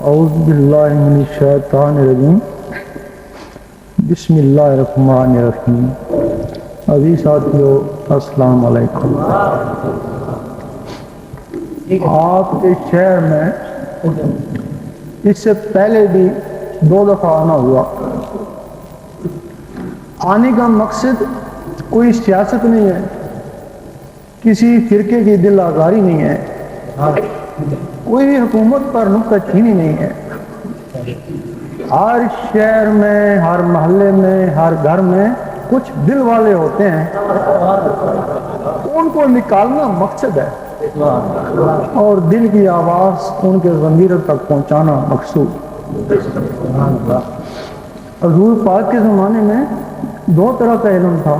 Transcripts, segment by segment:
اعوذ باللہ من الشیطان الرجیم بسم اللہ الرحمن الرحیم. عزیز ساتھیو السلام علیکم. آپ کے شہر میں اس سے پہلے بھی 2 دفعہ آنا ہوا. آنے کا مقصد کوئی سیاست نہیں ہے, کسی فرقے کی دل آزاری نہیں ہے, کوئی بھی حکومت پر نکتہ چینی نہیں ہے. ہر شہر میں, ہر محلے میں, ہر گھر میں کچھ دل والے ہوتے ہیں, ان کو نکالنا مقصد ہے اور دل کی آواز ان کے ضمیر تک پہنچانا مقصود. حضور پاک کے زمانے میں 2 طرح کا علم تھا,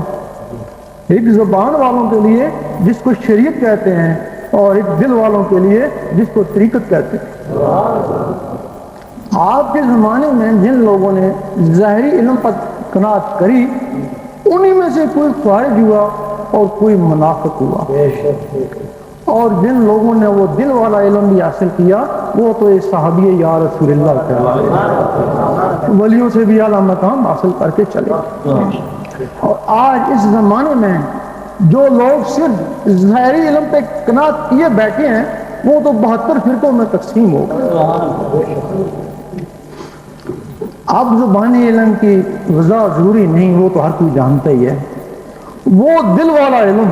ایک زبان والوں کے لیے جس کو شریعت کہتے ہیں اور ایک دل والوں کے لیے جس کو طریقت کہتے ہیں. آپ کے زمانے میں جن لوگوں نے ظاہری علم پر قناعت کری, انہی میں سے کوئی خارج ہوا اور کوئی منافق ہوا, اور جن لوگوں نے وہ دل والا علم بھی حاصل کیا وہ تو یہ صحابی یا رسول اللہ کہلاتے, ولیوں سے بھی اعلیٰ مقام حاصل کر کے چلے. اور آج اس زمانے میں جو لوگ صرف ظاہری علم پہ قناعت کیے بیٹھے ہیں وہ تو 72 فرقوں میں تقسیم ہو گئے. اب زبانی علم کی وضاحت ضروری نہیں, وہ تو ہر کوئی جانتا ہی ہے. وہ دل والا علم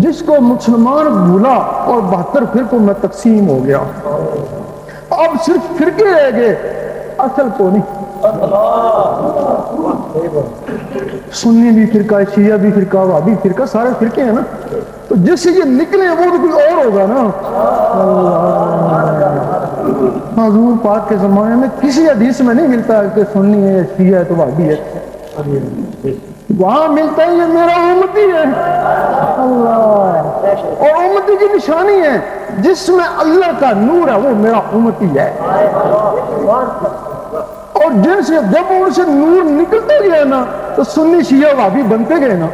جس کو مسلمان بھولا اور 72 فرقوں میں تقسیم ہو گیا. اب صرف فرقے رہ گئے, اصل کو نہیں. سنی بھی فرقہ, شیعہ بھی فرقہ, وہابی فرقہ, سارے فرقے ہیں نا. تو جس سے یہ نکلے وہ تو کوئی اور ہوگا نا. حضور پاک کے زمانے میں کسی حدیث میں نہیں ملتا کہ سنی ہے, شیعہ ہے تو وہابی ہے. وہاں ملتا ہے یہ میرا امتی ہے اللہ, اور امتی کی نشانی ہے جس میں اللہ کا نور ہے وہ میرا امتی ہے. اور جن سے جب ان سے نور نکلتے گئے نا تو سنی شیعہ وہابی بنتے گئے نا.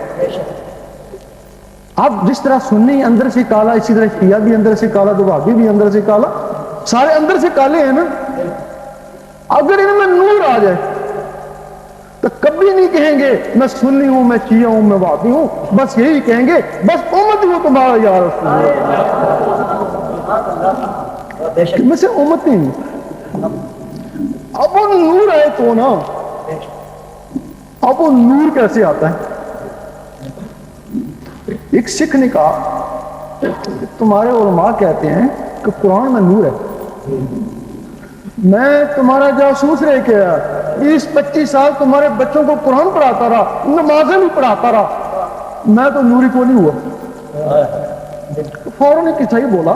اب جس طرح سنی اندر سے کالا, اسی طرح شیعہ بھی اندر سے کالا, تو وہابی بھی اندر سے کالا, سارے اندر سے کالے ہیں نا. اگر ان میں نور آ جائے تو کبھی نہیں کہیں گے میں سنی ہوں, میں شیعہ ہوں, میں وہابی ہوں, بس یہی کہیں گے بس امتی ہوں تمہارا یا رسول اللہ, میں سے امتی ہوں. اب وہ نور آئے تو نا, اب وہ نور کیسے آتا ہے؟ ایک سکھ نے کہا تمہارے علماء کہتے ہیں کہ قرآن میں نور ہے, میں تمہارا جاسوس رہ کے 20-25 سال تمہارے بچوں کو قرآن پڑھاتا رہا, نمازیں بھی پڑھاتا رہا, میں تو نوری کو نہیں ہوا. فوراً ایک عیسائی بولا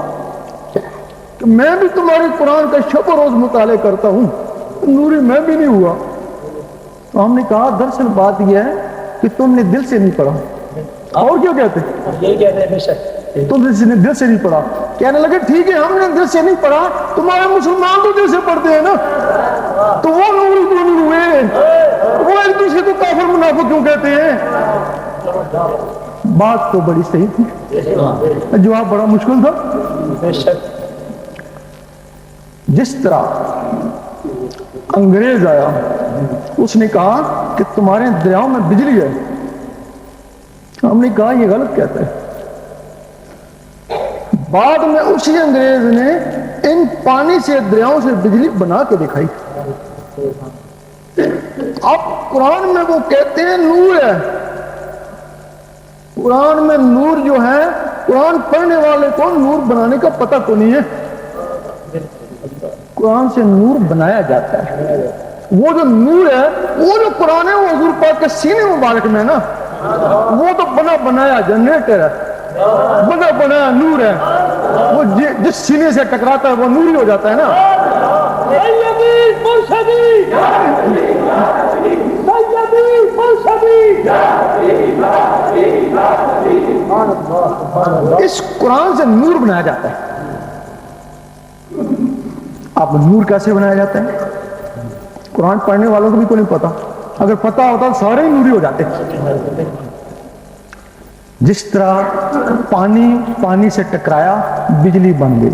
کہ میں بھی تمہاری قرآن کا شب و روز مطالعہ کرتا ہوں, نوری میں بھی نہیں ہوا. تو ہم نے کہا دراصل بات یہ ہے کہ تم نے دل سے نہیں پڑھا. اور کیا کہتے ہیں تم نے دل سے نہیں پڑھا. کہنے لگے ٹھیک ہے ہم نے دل سے نہیں پڑھا, تمہارے مسلمان تو دل سے پڑھتے ہیں نا, تو وہ نوری کیوں نہیں ہوئے؟ وہ ایک دوسرے کو کافر منافق کیوں کہتے ہیں؟ بات تو بڑی صحیح تھی, جواب بڑا مشکل تھا. جس طرح انگریز آیا, اس نے کہا کہ تمہارے دریاؤں میں بجلی ہے. ہم نے کہا یہ غلط کہتا ہے. بعد میں اسی انگریز نے ان پانی سے دریاؤں سے بجلی بنا کے دکھائی. اب قرآن میں وہ کہتے ہیں نور ہے. قرآن میں نور جو ہے, قرآن پڑھنے والے کو نور بنانے کا پتہ تو نہیں ہے. قرآن سے نور بنایا جاتا ہے. وہ جو نور ہے, وہ جو قرآن ہے وہ حضور پاک کے سینے مبارک میں نا, وہ تو بنا بنایا جنریٹر ہے, بنا بنایا نور ہے. وہ جس سینے سے ٹکراتا ہے وہ نوری ہو جاتا ہے نا. اس قرآن سے نور بنایا جاتا ہے. اب نور کیسے بنایا جاتا ہے قرآن پڑھنے والوں کو بھی کوئی نہیں پتا. اگر پتا ہوتا تو سارے ہی نوری ہو جاتے. جس طرح پانی سے ٹکرایا بجلی بن گئی,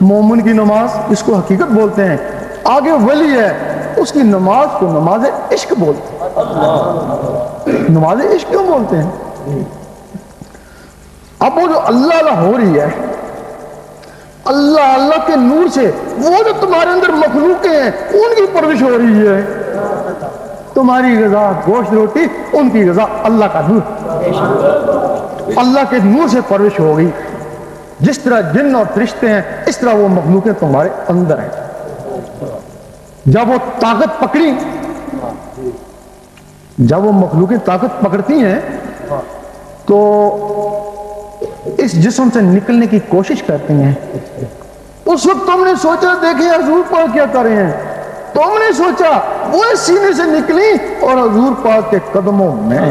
مومن کی نماز اس کو حقیقت بولتے ہیں. آگے ولی ہے اس کی نماز کو نماز عشق بولتے ہیں. نماز عشق کیوں بولتے ہیں؟ اب وہ جو اللہ اللہ ہو رہی ہے، اللہ اللہ کے نور سے وہ جو تمہارے اندر مخلوقیں ہیں ان کی پرورش ہو رہی ہے. تمہاری غذا گوشت روٹی، ان کی غذا اللہ کا نور، اللہ کے نور سے پرورش ہو گئی. جس طرح جن اور فرشتے ہیں اس طرح وہ مخلوقیں تمہارے اندر ہیں. جب وہ طاقت پکڑی، جب وہ مخلوقیں طاقت پکڑتی ہیں تو اس جسم سے نکلنے کی کوشش کرتی ہیں. اس وقت تم نے سوچا دیکھیں حضور پاک کیا کر رہے ہیں، تم نے سوچا وہ سینے سے نکلی اور حضور پاک کے قدموں میں.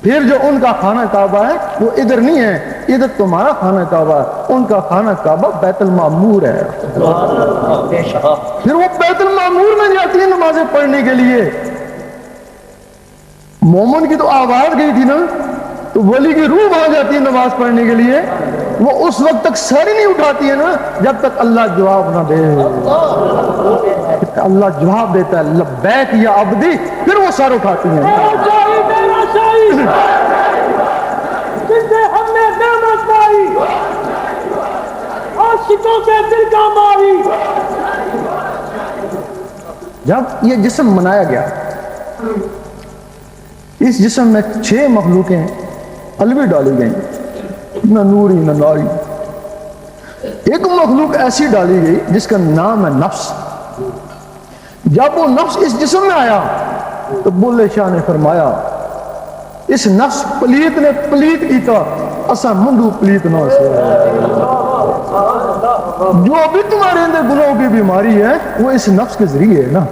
پھر جو ان کا خانہ کعبہ ہے وہ ادھر نہیں ہے، ادھر تمہارا خانہ کعبہ ہے، ان کا خانہ کعبہ بیت المعمور ہے. پھر وہ بیت المعمور میں جاتی ہے نمازیں پڑھنے کے لیے. مومن کی تو آواز گئی تھی نا، تو ولی کی روح وہاں جاتی ہے نماز پڑھنے کے لیے. وہ اس وقت تک سر ہی نہیں اٹھاتی ہے نا جب تک اللہ جواب نہ دے. اللہ جواب دیتا ہے لبیک یا عبدی، پھر وہ سر اٹھاتی ہیں. جس سے ہم نے نعمت پائی، عاشقوں کے دل کا ماری. جب یہ جسم بنایا گیا، اس جسم میں 6 مخلوقیں الوی ڈالی گئیں، نہ نوری نہ ناری. ایک مخلوق ایسی ڈالی گئی جس کا نام ہے نفس. جب وہ نفس اس جسم میں آیا تو بلے شاہ نے فرمایا اس نفس پلیت نے پلیت کیتا، اسا منڈو پلیت نہ سے. جو بھی تمہارے اندر گناہوں کی بیماری ہے وہ اس نفس کے ذریعے ہے نا.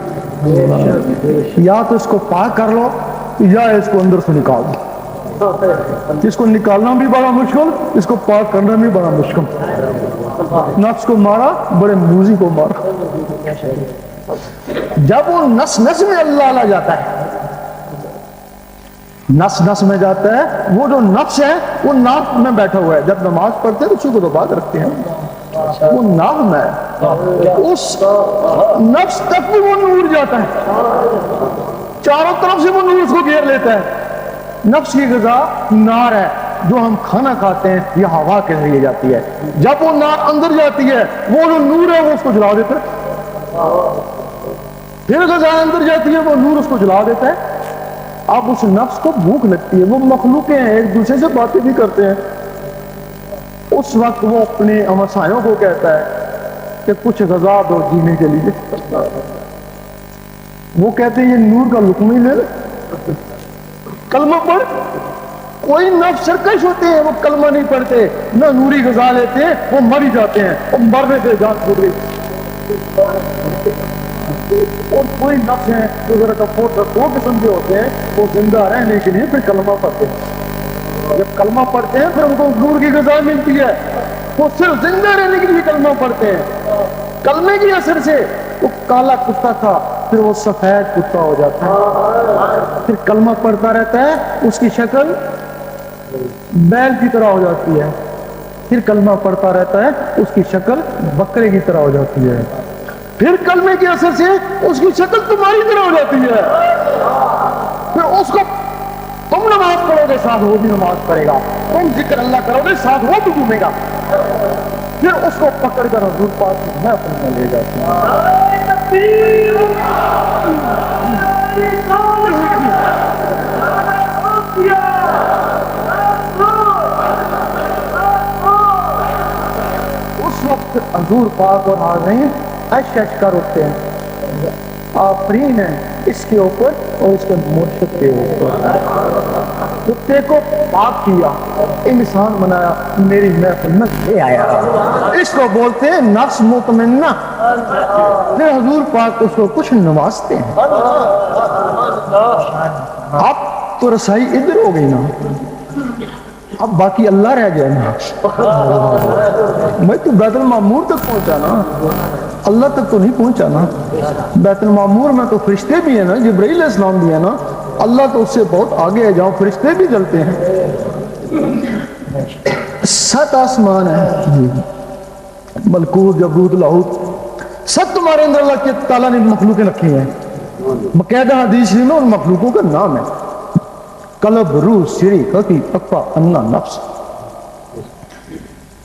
یا تو اس کو پاک کر لو یا اس کو اندر سے نکال دو. اس کو نکالنا بھی بڑا مشکل، اس کو پاک کرنا بھی بڑا مشکل. نفس کو مارا، بڑے موزی کو مارا. جب وہ نس نس میں اللہ اللہ جاتا ہے، نس نس میں جاتا ہے، وہ جو نفس ہے وہ ناک میں بیٹھا ہوا ہے. جب نماز پڑھتے ہیں تو اسی کو تو بات رکھتے ہیں، وہ ناک میں اس نفس تک بھی وہ نور جاتا ہے، چاروں طرف سے وہ نور اس کو گھیر لیتا ہے. نفس کی غذا نار ہے، جو ہم کھانا کھاتے ہیں یہ ہوا کے ذریعے جاتی ہے. جب وہ نار اندر جاتی ہے وہ جو نور ہے وہ اس کو جلا دیتا ہے. پھر غذا اندر جاتی ہے وہ نور اس کو جلا دیتا ہے. اب اس نفس کو بھوک لگتی ہے، وہ مخلوقیں ہیں ایک دوسرے سے باتیں بھی کرتے ہیں. اس وقت وہ اپنے ہمسایوں کو کہتا ہے کہ کچھ غذا دو جینے کے لیے. وہ کہتے ہیں یہ نور کا لقمہ لے لے، کلمہ پڑھ. کوئی نفس سرکش ہوتے ہیں وہ کلمہ نہیں پڑھتے، نہ نوری غذا لیتے ہیں، وہ مر ہی جاتے ہیں، وہ مرنے سے جان چھوٹ گئی. اور کوئی نفس ہیں جو ذرا دو قسم کے ہوتے ہیں، وہ زندہ رہنے کے لیے پھر کلمہ پڑھتے ہیں. جب کلمہ پڑھتے ہیں پھر ان کو نور کی غذا ملتی ہے، وہ صرف زندہ رہنے کے لیے کلمہ پڑھتے ہیں. کلمے کی اثر سے وہ کالا کتا تھا پھر وہ سفید کتا ہو جاتا ہے. پھر کلمہ پڑھتا رہتا ہے، اس کی شکل بیل کی طرح ہو جاتی ہے. پھر کلمہ پڑھتا رہتا ہے، اس کی شکل بکرے کی طرح ہو جاتی ہے. پھر کلمے کے اثر سے اس کی شکل تمہاری طرح ہو جاتی ہے. پھر اس کو تم نماز پڑھو گے ساتھ وہ بھی نماز پڑھے گا، تم ذکر اللہ کرو گے ساتھ وہ بھی گھومے گا. پھر اس کو پکڑ کر حضور پاک میں اپنے لے جاتی ہوں. اس وقت حضور پاک اور حاضرین اش اش کر اٹھتے ہیں، آفرین ہے اس کے اوپر اور اس کے مرشد کے اوپر. کتے کو پاک کیا، انسان بنایا، میری محفل میں لے آیا. اس کو بولتے ہیں نفس مطمئنہ. پھر حضور پاک اس کو کچھ نوازتے ہیں. اب تو رسائی ادھر ہو گئی نا، اب باقی اللہ رہ گیا نا. میں تو بیت المعمور تک پہنچا نا، اللہ تک تو نہیں پہنچا نا. بیت المعمور میں تو فرشتے بھی ہیں نا، جبرائیل علیہ السلام بھی ہے نا. اللہ تو اس سے بہت آگے ہے جہاں فرشتے بھی جلتے ہیں. 7 آسمان ہیں، ملکوت، جبروت، لاہوت، سب تمہارے اندر اللہ کے تعالیٰ نے مخلوقیں رکھی ہیں. باقاعدہ حدیث میں ان مخلوقوں کا نام ہے: قلب، روح، سری، قطی، اقفا، انا، نفس.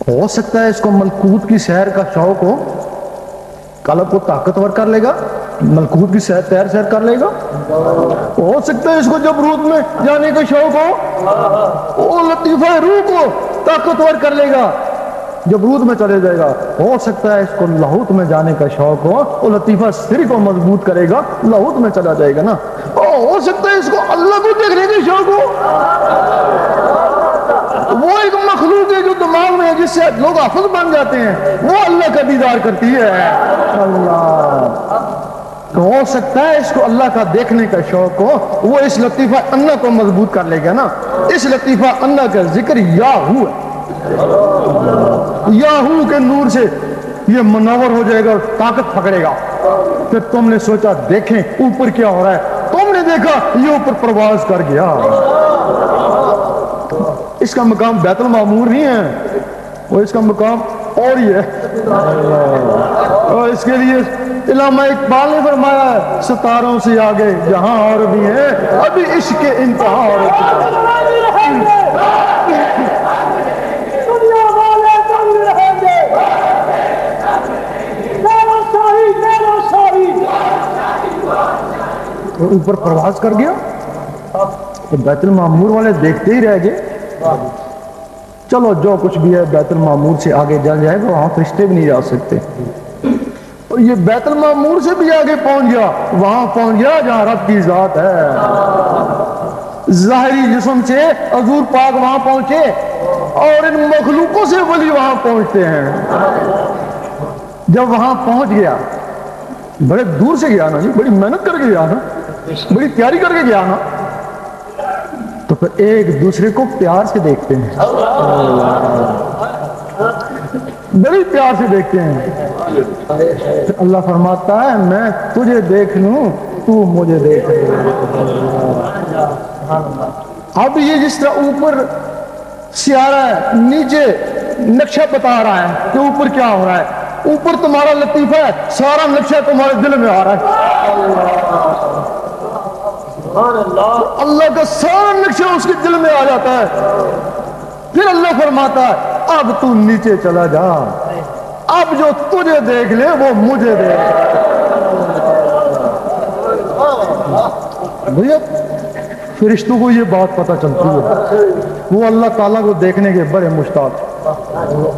ہو سکتا ہے اس کو ملکوت کی سیر کا شوق ہو، قلب کو طاقتور کر لے گا، ملکوت کی سیر کر لے گا. ہو سکتا ہے اس کو جبروت میں جانے کا شوق ہو، وہ لطیفہ روح کو طاقتور کر لے گا، جبروت میں چلے جائے گا. ہو سکتا ہے اس کو لاہوت میں جانے کا شوق ہو، وہ لطیفہ سری کو مضبوط کرے گا، لاہوت میں چلا جائے گا نا. ہو سکتا ہے اس کو اللہ کو دیکھنے کا شوق ہو، وہ ایک مخلوق ہے جو دماغ میں ہے جس سے لوگ حافظ بن جاتے ہیں، وہ اللہ کا دیدار کرتی ہے. اللہ تو ہو سکتا ہے اس کو اللہ کا دیکھنے کا شوق ہو، وہ اس لطیفہ انا کو مضبوط کر لے گا نا. اس لطیفہ انا کا ذکر یاہو ہے، یاہو کے نور سے یہ منور ہو جائے گا اور طاقت پکڑے گا. پھر تم نے سوچا دیکھیں اوپر کیا ہو رہا ہے، تم نے دیکھا یہ اوپر پرواز کر گیا. اس کا مقام بیت المعمور نہیں ہے، وہ اس کا مقام اور ہی ہے. اور اس کے لیے علامہ اقبال نے فرمایا ہے: ستاروں سے آگے جہاں اور بھی ہے، ابھی عشق کے انتہا اور دنیا والے جنگ رہیں گے، میرا شاہی اوپر پرواز کر گیا. تو بیت المعمور والے دیکھتے ہی رہ گئے. چلو جو کچھ بھی ہے بیت المعمور سے آگے جل جائے گا، وہاں فرشتے بھی نہیں جا سکتے. اور یہ بیت المعمور سے بھی آگے پہنچ گیا، وہاں پہنچ گیا جہاں رب کی ذات ہے. ظاہری جسم سے حضور پاک وہاں پہنچے، اور ان مخلوقوں سے ولی وہاں پہنچتے ہیں. جب وہاں پہنچ گیا، بڑے دور سے گیا نا جی، بڑی محنت کر کے گیا نا، بڑی تیاری کر کے گیا نا، تو پھر ایک دوسرے کو پیار سے دیکھتے ہیں، بڑی پیار سے دیکھتے ہیں. پھر اللہ فرماتا ہے میں تجھے دیکھ لوں تو مجھے دیکھ لے. اب یہ جس طرح اوپر سیارہ ہے، نیچے نقشہ بتا رہا ہے کہ اوپر کیا ہو رہا ہے. اوپر تمہارا لطیفہ ہے، سارا نقشہ تمہارے دل میں آ رہا ہے. اللہ کا سارا نقشہ اس کے دل میں آ جاتا ہے. پھر اللہ فرماتا ہے اب تو نیچے چلا جا، اب جو تجھے دیکھ لے وہ مجھے دیکھ. بھیا فرشتوں کو یہ بات پتہ چلتی ہے، وہ اللہ تعالیٰ کو دیکھنے کے بڑے مشتاق،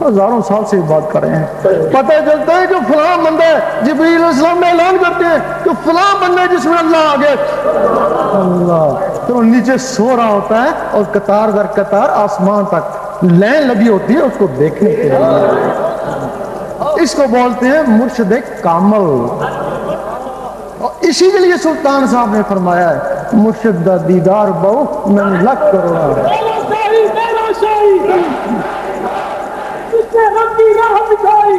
ہزاروں سال سے بات کر رہے ہیں. پتہ چلتا ہے کہ فلاں بندہ ہے، جبریل علیہ السلام میں اعلان کرتے ہیں کہ فلاں بندہ ہے جس میں اللہ آ گئے. اللہ تو نیچے سو رہا ہوتا ہے اور قطار در قطار آسمان تک لائن لگی ہوتی ہے اس کو دیکھنے کے لیے. اس کو بولتے ہیں مرشد کامل. اور اسی کے لیے سلطان صاحب نے فرمایا ہے مرشد دا دیدار بہو میں لکھ کروڑا. میرا شاہی جس نے رب کی راہ دکھائی،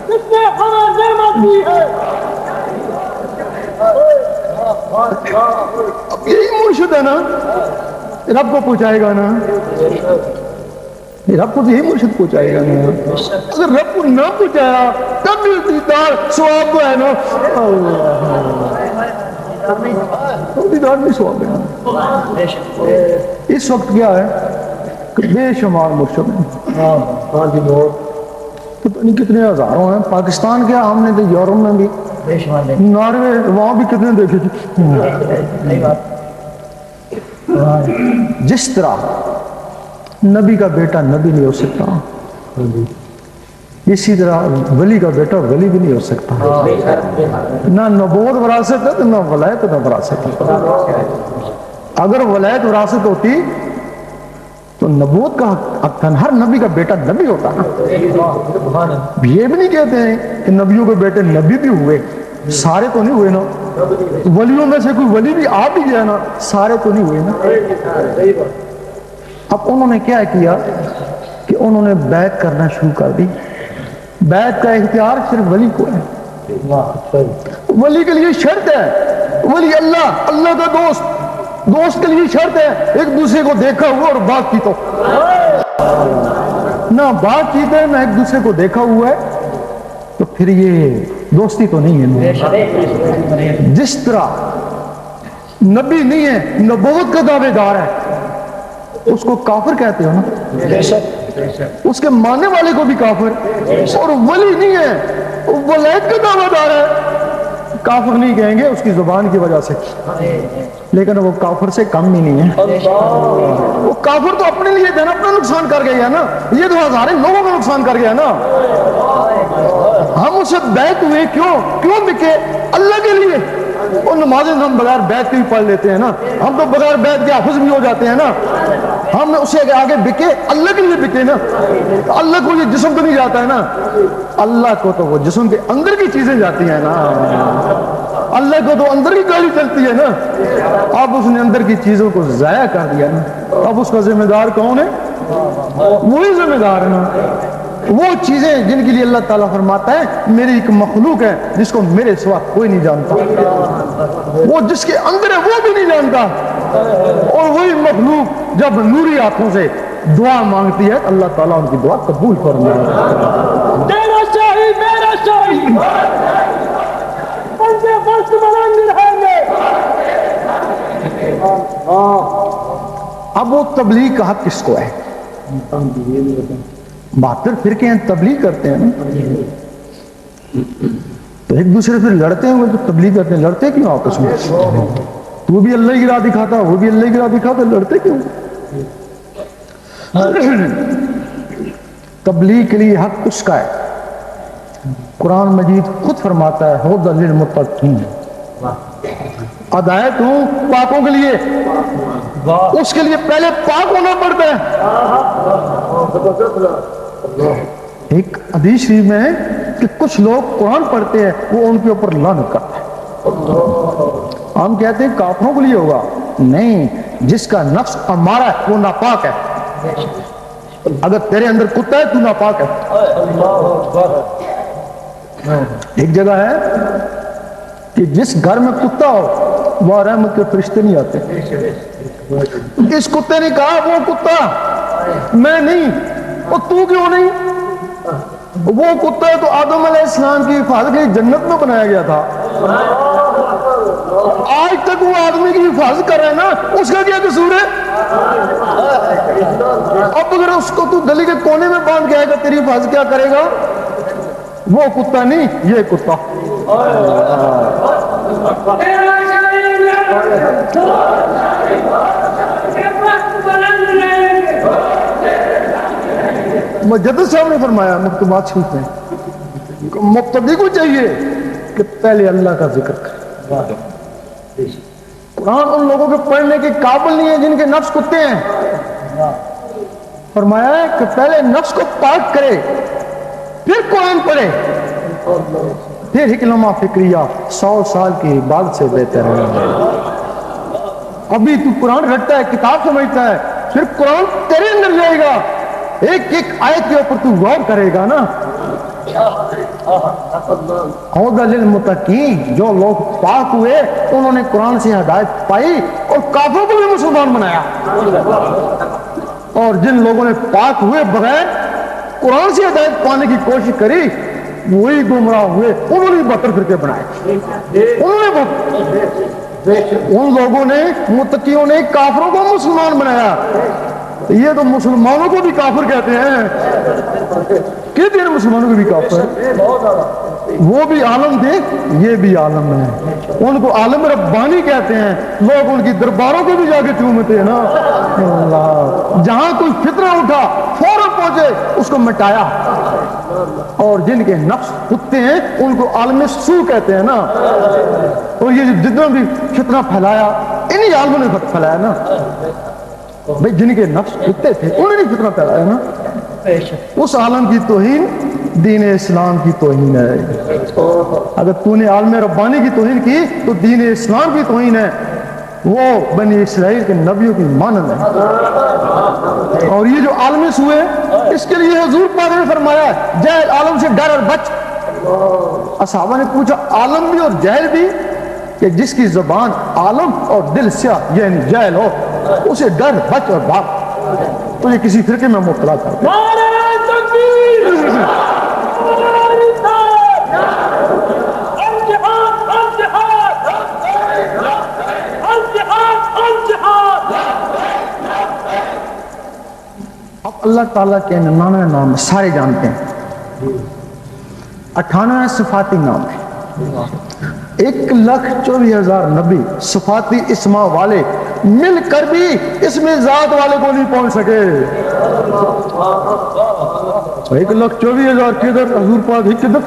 جس نے ہمیں نعمت دی ہے. اب یہی مرشد ہے نا، رب کو پہنچائے گا نا، رب کو یہی مرشد پہنچائے گا نا. اگر رب کو نہ پہنچایا تب بھی دیدار ثواب کو ہے نا. دیدار بھی ثواب ہے. اس وقت کیا ہے کہ بے شمار مرشد ہیں، پتہ نہیں کتنے ہزاروں ہیں. پاکستان کیا، ہم نے تو یورپ میں بھی، ناروے وہاں بھی کتنے دیکھے تھے. جس طرح نبی کا بیٹا نبی نہیں ہو سکتا، اسی طرح ولی کا بیٹا ولی بھی نہیں ہو سکتا. نہ نبوت وراثت ہے تو نہ ولایت نہ وراثت ہے. اگر ولایت وراثت ہوتی تو نبوت کا حق تھا، ہر نبی کا بیٹا نبی ہوتا. یہ بھی نہیں کہتے ہیں کہ نبیوں کے بیٹے نبی بھی ہوئے، سارے تو نہیں ہوئے نا. ولیوں میں سے کوئی ولی بھی آ بھی گیا نا، سارے تو نہیں ہوئے نا. اب انہوں نے کیا کیا کہ انہوں نے بیعت کرنا شروع کر دی. بیعت کا اختیار صرف ولی کو ہے. ولی کے لیے شرط ہے، ولی اللہ کا دوست کے لیے شرط ہے ایک دوسرے کو دیکھا ہوا اور بات کی تو نہ بات چیت ہے نہ ایک دوسرے کو دیکھا ہوا ہے، تو پھر یہ دوستی تو نہیں ہے۔ جس طرح نبی نہیں ہے، نبوت کا دعوے دار ہے، اس کو کافر کہتے ہو نا، اس کے ماننے والے کو بھی کافر، اور ولی نہیں ہے، ولایت کا دعوے دار ہے، کافر نہیں کہیں گے اس کی زبان کی وجہ سے، لیکن وہ کافر سے کم بھی نہیں ہے۔ وہ کافر تو اپنے لیے جو ہے نا اپنا نقصان کر گیا نا، یہ تو ہزاریں لوگوں کا نقصان کر گیا نا۔ ہم اسے بیعت ہوئے کیوں بکے؟ اللہ کے لیے۔ اور نمازیں ہم بغیر بیعت کے بھی پڑھ لیتے ہیں نا، ہم تو بغیر بیعت کے حافظ بھی ہو جاتے ہیں نا، ہم اسے آگے بکے اللہ کے لیے بکے نا۔ اللہ کو یہ جسم تو نہیں جاتا ہے نا، اللہ کو تو وہ جسم کے اندر کی چیزیں جاتی ہیں نا، اللہ کو تو اندر کی گاڑی چلتی ہے نا۔ اب اس نے اندر کی چیزوں کو ضائع کر دیا نا، اب اس کا ذمہ دار کون ہے؟ وہی ذمہ دار ہے نا۔ وہ چیزیں جن کے لیے اللہ تعالیٰ فرماتا ہے میری ایک مخلوق ہے جس کو میرے سوا کوئی نہیں جانتا، وہ جس کے اندر ہے وہ بھی نہیں جانتا، اور وہی مخلوق جب نوری آنکھوں سے دعا مانگتی ہے اللہ تعالیٰ ان کی دعا قبول فرماتا ہے۔ تیرا شاہی میرا شاہی، انجے بس بلند رہیں۔ اب وہ تبلیغ کا حق کس کو ہے؟ باطل فرقے ہیں تبلیغ کرتے ہیں نا، تو ایک دوسرے پھر لڑتے ہیں، وہ تو تبلیغ کرتے ہیں، لڑتے کیوں آپس میں؟ تو بھی اللہ کی راہ دکھاتا، وہ بھی اللہ کی راہ دکھاتا، لڑتے کیوں؟ تبلیغ کے لیے حق اس کا ہے، قرآن مجید خود فرماتا ہے ھدی للمتقین، ہدایت ہوں پاکوں کے لیے، اس کے لیے پہلے پاک ہونا پڑتا ہے۔ ایک حدیث شریف میں ہے کہ کچھ لوگ قرآن پڑھتے ہیں وہ ان کے اوپر لعنت کرتے ہیں، ہم کہتے ہیں کافروں کے لیے ہوگا، نہیں، جس کا نفس ہمارا ہے وہ ناپاک ہے، اگر تیرے اندر کتا ہے تو ناپاک ہے۔ ایک جگہ ہے کہ جس گھر میں کتا ہو وہاں رحمت کے فرشتے نہیں آتے۔ اس کتے نے کہا وہ کتا میں نہیں، اور تو کیوں نہیں؟ وہ کتا ہے تو آدم علیہ السلام کی حفاظت کے لیے جنت میں بنایا گیا تھا، آج تک وہ آدمی کی حفاظت کر رہا ہے نا، اس کا کیا قصور ہے؟ اب اگر اس کو تو گلی کے کونے میں باندھ کے آئے گا تیری حفاظت کیا کرے گا؟ وہ کتا نہیں، یہ کتا۔ مجدد صاحب نے فرمایا مکتوبات شریف میں، مبتدی کو چاہیے کہ پہلے اللہ کا ذکر کرے۔ قرآن ان لوگوں کے پڑھنے کے قابل نہیں ہے جن کے نفس کتے ہیں، فرمایا ہے کہ پہلے نفس کو پاک کرے پھر قرآن پڑھے، پھر حکمہ فکریہ 100 سال کی عبادت سے بہتر ہے۔ ابھی تو قرآن رٹتا ہے، کتاب سمجھتا ہے، پھر قرآن تیرے اندر جائے گا، ایک ایک آیت کے اوپر تو غور کرے گا نا۔ ھدی للمتقین، جو لوگ پاک ہوئے انہوں نے قرآن سے ہدایت پائی اور کافروں کو بھی مسلمان بنایا، اور جن لوگوں نے پاک ہوئے بغیر قرآن سے ہدایت پانے کی کوشش کری وہی گمراہ ہوئے، انہوں نے بدتر فرقے بنائے، ان لوگوں نے متقیوں نے کافروں کو مسلمان بنایا۔ یہ تو مسلمانوں کو بھی کافر کہتے ہیں، کہتے ہیں مسلمانوں کو بھی کافر، وہ بھی عالم تھے یہ بھی عالم ہے، ان کو عالم ربانی کہتے ہیں، لوگ ان کی درباروں کو بھی جا کے چومتے ہیں نا۔ اللہ، جہاں کوئی فتنہ اٹھا فوراً پہنچے اس کو مٹایا، اور جن کے نفس کتے ہیں ان کو عالم سو کہتے ہیں نا، اور یہ جتنا بھی فتنہ پھیلایا انہی عالموں نے پھیلایا نا، بھئی جن کے نفس کتے تھے انہوں نے فتنہ پھیلایا نا۔ اس عالم کی توہین دین اسلام کی توہین ہے، اگر تو نے عالم ربانی کی توہین کی تو دین اسلام کی توہین ہے، وہ بنی اسرائیل کے نبیوں کی مانند ہے۔ اور یہ جو عالم سو ہے اس کے لیے حضور پاک نے فرمایا جہل عالم سے ڈر اور بچ۔ اصحابہ نے پوچھا عالم بھی اور جہل بھی؟ کہ جس کی زبان عالم اور دل سیاہ یعنی جہل ہو اسے ڈر بچ اور بھاگ، تو یہ کسی فرقے میں مبتلا کر دے۔ اب اللہ تعالیٰ کے 99 نام سارے جانتے ہیں، 98 صفاتی نام ہیں، 1,24,000 نبی صفاتی اسما والے مل کر بھی اس میں ذات والے کو نہیں پہنچ سکے۔ 1,24,000 کدھر، حضور پاک ہی کدھر،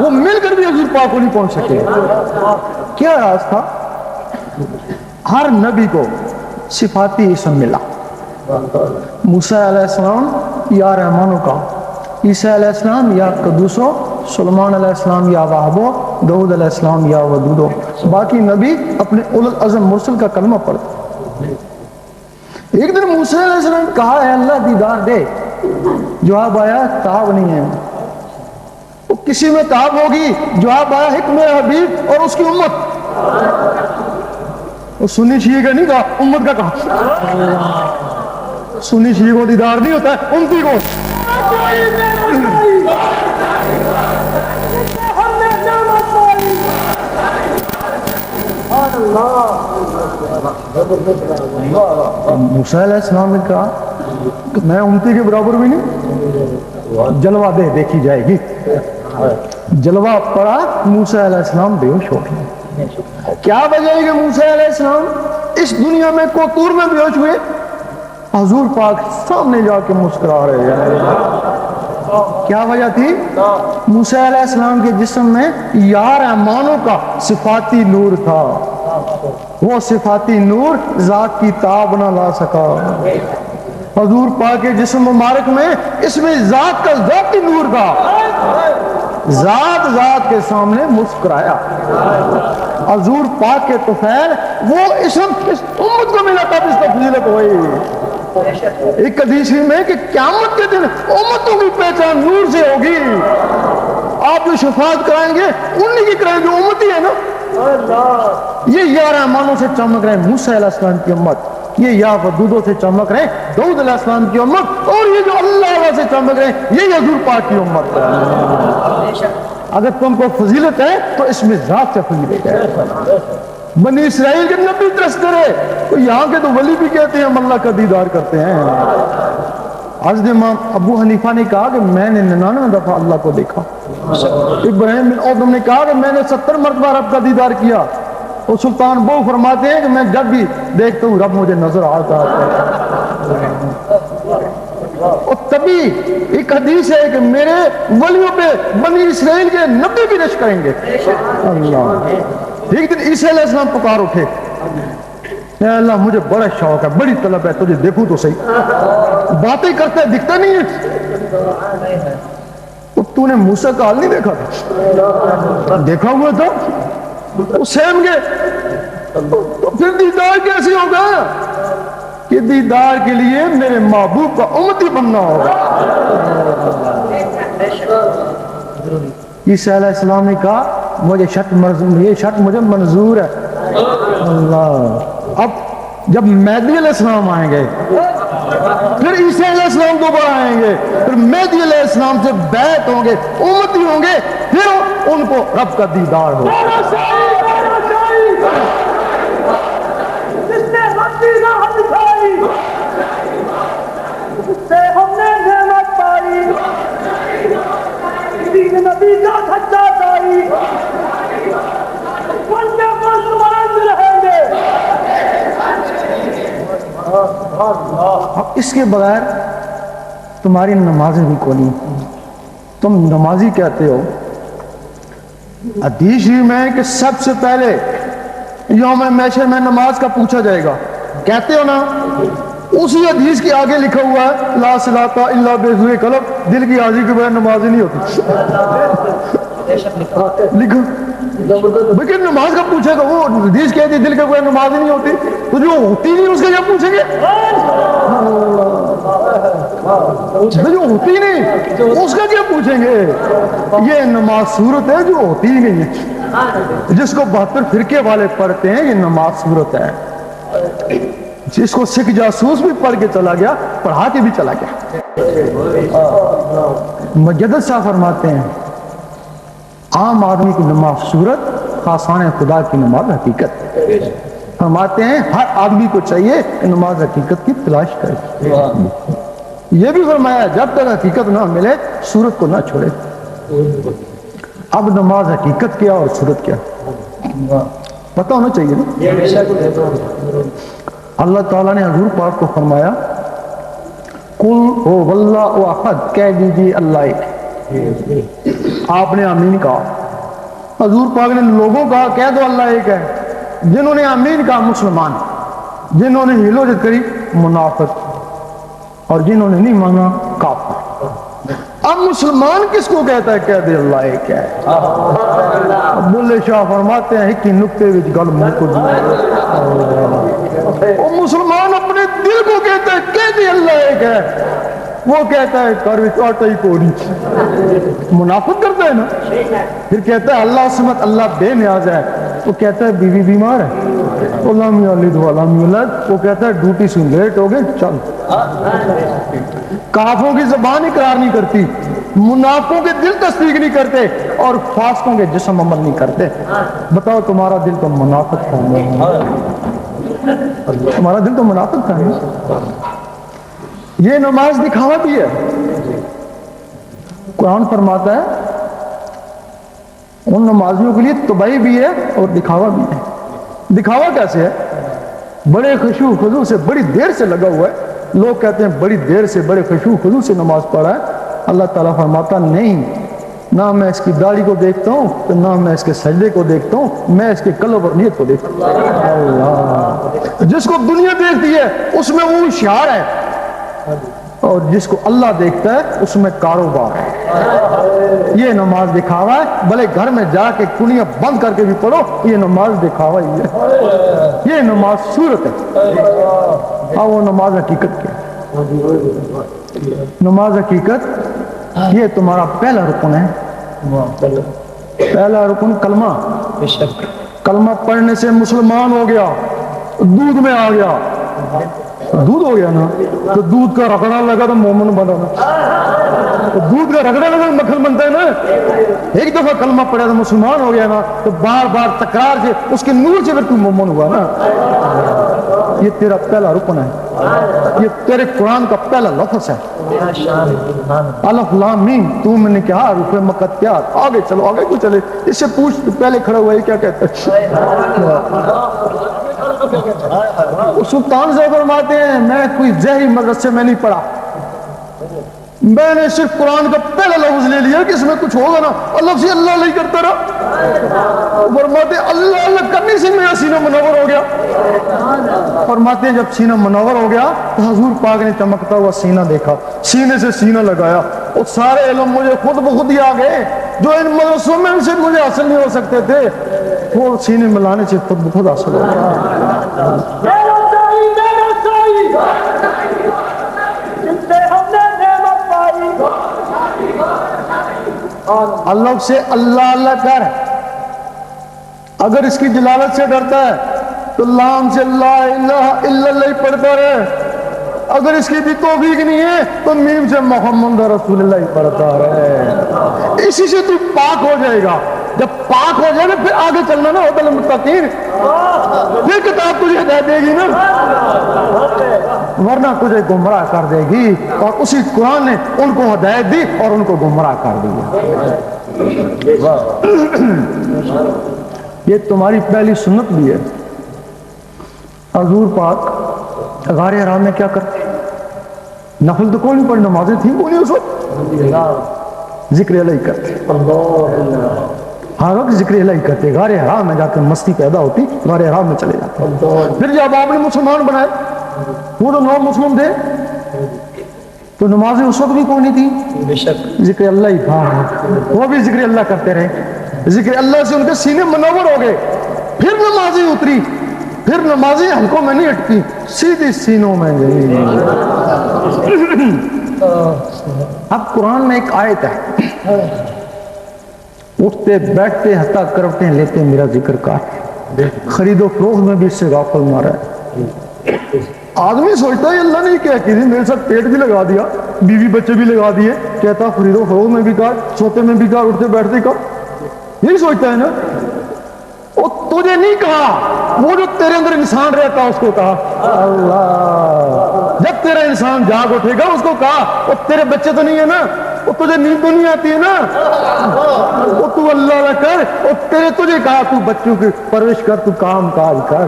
وہ مل کر بھی حضور پاک کو نہیں پہنچ سکے۔ کیا راز تھا؟ ہر نبی کو صفاتی اسم ملا۔ موسیٰ علیہ السلام یا رحمانو کا، عیسیٰ علیہ السلام یا قدوسو، سلیمان علیہ السلام یا وہابو، داؤد علیہ السلام یا ودودو۔ باقی نبی اپنے اولو العزم مرسل کا کلمہ پڑھتے۔ ایک دن موسیٰ علیہ السلام کہا ہے اللہ دیدار دے، جواب آیا تاب نہیں ہے۔ وہ کسی میں تاب ہوگی، جواب آیا حکم حبیب اور اس کی امت۔ وہ سنی شیعہ کا نہیں کہا، امت کا کہا۔ سنی شیعہ کو دیدار نہیں ہوتا ہے، امتی کو۔ موسیٰ علیہ السلام نے کہا کہ میں امتی کے برابر بھی نہیں، جلوہ دے دیکھی جائے گی۔ جلوہ پڑا، موسیٰ علیہ السلام بے ہوش ہو گئے۔ کیا وجہ ہے کہ موسیٰ علیہ السلام اس دنیا میں کوتور میں بے ہوش ہوئے؟ حضور پاک سامنے جا کے مسکرا رہے ہیں۔ کیا وجہ تھی؟ موسیٰ علیہ السلام کے جسم میں یا رحمانوں کا صفاتی نور تھا، وہ صفاتی نور ذات کی تاب نہ لا سکا۔ حضور پاک کے جسم مبارک میں اس میں ذات کا ذاتی نور تھا، ذات کے سامنے مسکرایا۔ حضور پاک کے طفیل وہ اسم اس امت کو ملا تھا جس کا فضیلت ہوئی۔ ایک حدیث میں کہ قیامت کے دن امتوں کی پہچان نور سے ہوگی۔ آپ جو شفاعت کرائیں گے انہی کی کرائیں جو امتی ہے نا۔ یہ یا رحمانوں سے چمک رہے موسیٰ علیہ السلام کی امت، یہ یا ودودوں سے چمک رہے داؤد علیہ السلام کی امت، اور یہ جو اللہ سے چمک رہے یہ حضور پاک کی امت ہے۔ اگر تم کو فضیلت ہے تو اس میں ذات سے فضیلت ہے۔ بنی اسرائیل کے نبی ترستے رہے، تو یہاں کے تو ولی بھی کہتے ہیں ہم اللہ کا دیدار کرتے ہیں۔ حضرت امام ابو حنیفہ نے کہا کہ میں نے 99 دفعہ اللہ کو دیکھا۔ ابراہیم بن ادم نے کہا کہ میں نے 70 مرتبہ رب کا دیدار کیا۔ اور سلطان بو فرماتے ہیں کہ میں جب بھی دیکھتا ہوں رب مجھے نظر آتا ہے۔ اور تبھی ایک حدیث ہے کہ میرے ولیوں پہ بنی اسرائیل کے نبی بھی رشک کریں گے۔ اللہ، ایک دن عیسیٰ علیہ السلام پکار اٹھے، اے اللہ مجھے بڑا شوق ہے، بڑی طلب ہے تجھے دیکھوں تو صحیح، باتیں کرتے دکھتا نہیں ہے۔ تو نے موسیٰ کا حال نہیں دیکھا تھا؟ دیکھا ہوا تھا، وہ سہم گئے۔ تو پھر دیدار کیسے ہوگا؟ کہ دیدار کے لیے میرے محبوب کا امتی بننا ہوگا۔ عیسیٰ علیہ السلام نے کہا مجھے یہ شرط مجھے منظور ہے۔ اللہ، اب جب مہدی علیہ السلام آئیں گے، پھر عیسیٰ علیہ السلام دوبارہ آئیں گے، پھر مہدی علیہ السلام سے بیعت ہوں گے، امتی ہوں گے، پھر ان کو رب کا دیدار ہوگا۔ جس نے رب کی راہ دکھائی، اس سے ہم نے نعمت پائی، دین نبی کا سچا دائی، بندے مسلمان رہیں گے۔ اب اس کے بغیر تمہاری نمازیں بھی کوئی نہیں، تم نمازی کہتے ہو۔ حدیث میں کہ سب سے پہلے یوم محشر میں نماز کا پوچھا جائے گا، کہتے ہو نا؟ اسی حدیث کے آگے لکھا ہوا ہے لا صلاۃ الا بذوی قلب، دل کی حاضری کے بغیر نماز ہی نہیں ہوتی۔ لکھو لیکن نماز کا پوچھے گا، وہ حدیث کہتی دل کے بغیر نماز ہی نہیں ہوتی، تو جو ہوتی نہیں اس کا کیا پوچھیں گے؟ جو ہوتی نہیں اس کا کیا پوچھیں گے؟ یہ نماز صورت ہے جو ہوتی ہی نہیں ہے، جس کو 72 فرقے والے پڑھتے ہیں یہ نماز صورت ہے۔ جس کو سکھ جاسوس بھی پڑھ کے چلا گیا، پڑھا کے بھی چلا گیا۔ مجدد صاحب فرماتے ہیں عام آدمی کی نماز صورت، خاصان خدا کی نماز حقیقت۔ فرماتے ہیں ہر آدمی کو چاہیے کہ نماز حقیقت کی تلاش کرے۔ یہ بھی فرمایا جب تک حقیقت نہ ملے صورت کو نہ چھوڑے۔ اب نماز حقیقت کیا اور صورت کیا پتہ ہونا چاہیے نا۔ اللہ تعالیٰ نے حضور پاک کو فرمایا قل ہو واللہ احد، کہہ دیجیے اللہ ایک۔ آپ نے آمین کہا، حضور پاک نے لوگوں کہا کہہ دو اللہ ایک ہے۔ جنہوں نے آمین کہا مسلمان، جنہوں نے ہلوجت کری منافق، اور جنہوں نے نہیں مانا کافر۔ اب مسلمان کس کو کہتا ہے کہہ دے اللہ ایک ہے؟ بلے شاہ فرماتے ہیں کہ نقطے وچ گل مک وہ مسلمان اپنے دل کو کہتا ہے کہہ دے اللہ ایک ہے، وہ کہتا ہے کر وچ آٹا ہی کوڑی۔ منافق کرتا ہے نا، پھر کہتا ہے اللہ سمت، اللہ بے نیاز ہے، وہ کہتا ہے بیوی بیمار ہے، لم یلد ولم یولد، وہ کہتا ہے ڈیوٹی سے لیٹ ہو گئے چل۔ کافروں کی زبان اقرار نہیں کرتی، منافقوں کے دل تصدیق نہیں کرتے، اور فاسقوں کے جسم عمل نہیں کرتے۔ بتاؤ تمہارا دل تو منافق تھا، تمہارا دل تو منافق تھا۔ یہ نماز دکھاوا بھی ہے۔ قرآن فرماتا ہے ان نمازیوں کے لیے تباہی بھی ہے اور دکھاوا بھی ہے۔ دکھاوا کیسے ہے؟ بڑے خشوع خضوع سے بڑی دیر سے لگا ہوا ہے، لوگ کہتے ہیں بڑی دیر سے بڑے خشوع خضوع سے نماز پڑھا ہے۔ اللہ تعالیٰ فرماتا نہیں، نہ میں اس کی داڑھی کو دیکھتا ہوں تو نہ میں اس کے سجدے کو دیکھتا ہوں، میں اس کے قلب اور نیت کو دیکھتا ہوں۔ اللہ، جس کو دنیا دیکھتی ہے اس میں وہ ہوشیار ہے، اور جس کو اللہ دیکھتا ہے اس میں کاروبار ہے۔ یہ نماز دکھاوا ہے، بھلے گھر میں جا کے کنیاں بند کر کے بھی پڑھو، یہ نماز دکھاوا ہی ہے، یہ نماز صورت ہے۔ ہاں وہ نماز حقیقت کیا؟ نماز حقیقت یہ تمہارا پہلا رکن ہے۔ پہلا رکن کلمہ۔ کلمہ پڑھنے سے مسلمان ہو گیا، دودھ میں آ گیا، دودھ ہو گیا نا، تو دودھ کا رگڑا لگا تو مومن بنا نا، دودھ کا رگڑا لگا تو مکھن بنتا ہے نا۔ ایک دفعہ کلمہ پڑھا تو مسلمان ہو گیا نا، تو بار بار تکرار سے اس کے نور سے پھر تو مومن ہوا نا۔ یہ تیرا پہلا رکن ہے، یہ تیرے قرآن کا پہلا لفظ ہے۔ الف لام میم، تو میں نے کہا حروف مقطعات۔ آگے چلو، آگے کو چلے، اس سے پوچھ پہلے کھڑا ہوا ہے کیا کہتا ہے؟ سلطان سے فرماتے ہیں میں کوئی زہری مدرسے میں نہیں پڑھا، میں نے صرف قرآن کا پہلا لفظ لے لیا کہ اس میں کچھ ہوگا نا، اللہ سے اللہ نہیں کرتا رہا۔ فرماتے ہیں اللہ اللہ کرنے سے میرا سینہ منور ہو گیا۔ فرماتے ہیں جب سینہ منور ہو گیا تو حضور پاک نے چمکتا ہوا سینہ دیکھا، سینے سے سینہ لگایا، اور سارے علم مجھے خود بخود ہی آ گئے جو ان مدرسوں میں سے مجھے حاصل نہیں ہو سکتے تھے، وہ سینے ملانے سے خود بخود حاصل ہو گیا۔ اللہ سے اللہ اللہ کر، اگر اس کی جلالت سے ڈرتا ہے تو لام سے لا الہ الا اللہ پڑھتا رہے، اگر اس کی بھی توفیق نہیں ہے تو میم سے محمد رسول اللہ پڑھتا رہے، اسی سے تو پاک ہو جائے گا۔ جب پاک ہو جائے نا پھر آگے چلنا نا، ہوتا المتقین، پھر کتاب تجھے ہدایت دے گی نا، ورنہ تجھے گمراہ کر دے گی، اور اسی قرآن نے ان کو ہدایت دی اور ان کو گمراہ کر دیا۔ یہ تمہاری پہلی سنت بھی ہے۔ حضور پاک غار حرام میں کیا کرتے؟ نفل تو کوئی نہیں پڑھ، نمازیں تھیں کوئی نہیں اس وقت، ذکر الہی کرتے، ہر وقت ذکر الہی کرتے۔ غار حرام میں جا کر مستی پیدا ہوتی، غار حرام میں چلے جاتے۔ پھر جب آپ نے مسلمان بنائے، وہ تو نو مسلم تھے تو نمازیں اس وقت بھی کوئی نہیں تھی، بے شک ذکر اللہ ہی تھا، وہ بھی ذکر اللہ کرتے رہے، ذکر اللہ سے ان کے سینے منور ہو گئے۔ پھر نمازیں اتری، پھر نمازیں حلقوں میں نہیں اٹکتی، سیدھی سینوں میں گئی۔ اب قرآن میں ایک آیت ہے، اٹھتے بیٹھتے حتیٰ کروٹیں لیتے میرا ذکر کر، خرید و فروخت میں بھی اس سے غافل نہ رہے۔ آدمی سوچتا ہے اللہ نے کیا کی میرے ساتھ پیٹ بھی لگا دیا, بیوی بچے بھی لگا دیے, کہتا خرید و فروخت میں بھی کار, سوتے میں بھی کار, اٹھتے بیٹھتے کار, یہی سوچتا ہے نا. وہ تجھے نہیں کہا, وہ جو تیرے اندر انسان رہتا اس کو کہا. اللہ, جب تیرا انسان جاگ اٹھے گا اس کو کہا وہ تیرے بچے تو نہیں ہے نا, وہ تجھے نیند تو نہیں آتی ہے نا, وہ تو اللہ نہ کر, وہ تجھے کہا تو بچوں کی پرورش کر, تو کام کاج کر.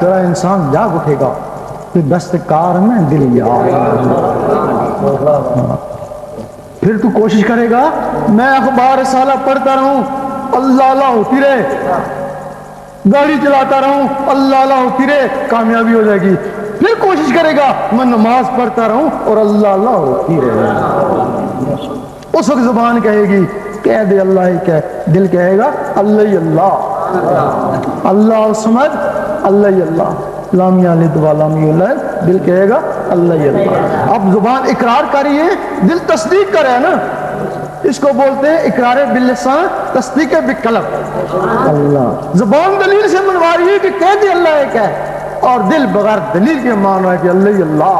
تیرا انسان جاگ اٹھے گا پھر دستکار میں دل یار. پھر تو کوشش کرے گا میں اخبار رسالہ پڑھتا رہوں, اللہ اللہ ہوتی رہے, گاڑی چلاتا رہوں, اللہ اللہ ہوتی رہے, کامیابی ہو جائے گی. پھر کوشش کرے گا میں نماز پڑھتا رہوں اور اللہ اللہ ہوتی رہے. اس وقت زبان کہے گی کہہ دے اللہ ہی کہہ, دل کہے گا اللہ ہی اللہ, اللہ سمجھ اللہ ہی اللہ, لامی علی دعا لامی اللہ, دل کہے گا اللہ ہی اللہ. اب زبان اقرار کریے, دل تصدیق کرے نا, اس کو بولتے ہیں اقرار باللسان, تصدیق بالقلب. اللہ زبان دلیل سے منوا رہی ہے کہ کہہ دے اللہ ہے کہہ, اور دل بغیر دلیل کے مان رہا ہے کہ اللہ ہی اللہ.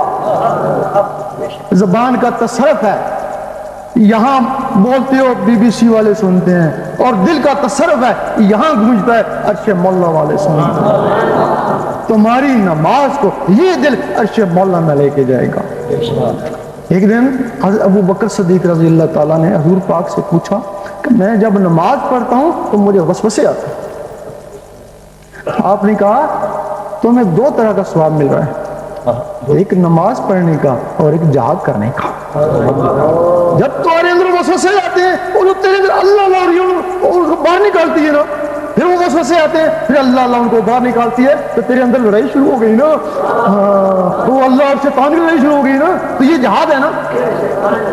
زبان کا تصرف ہے, یہاں بولتے ہو بی بی سی والے سنتے ہیں, اور دل کا تصرف ہے یہاں گونجتا ہے عرش مولا والے سنتے ہیں. تمہاری نماز کو یہ دل عرش مولا میں لے کے جائے گا. ایک دن حضرت ابو بکر صدیق رضی اللہ تعالیٰ نے حضور پاک سے پوچھا کہ میں جب نماز پڑھتا ہوں تو مجھے وسوسے آتے ہیں. آپ نے کہا تمہیں دو طرح کا ثواب مل رہا ہے, ایک نماز پڑھنے کا اور ایک جہاد کرنے کا. جب تمہارے اندر وسوسے آتے ہیں اور جو تیرے اندر اللہ اللہ ان کو باہر نکالتی ہے نا, پھر وہ وسوسے آتے ہیں, پھر اللہ اللہ ان کو باہر نکالتی ہے, تو تیرے اندر لڑائی شروع ہو گئی نا, وہ اللہ اور شیطان کی لڑائی شروع ہو گئی نا, تو یہ جہاد ہے نا.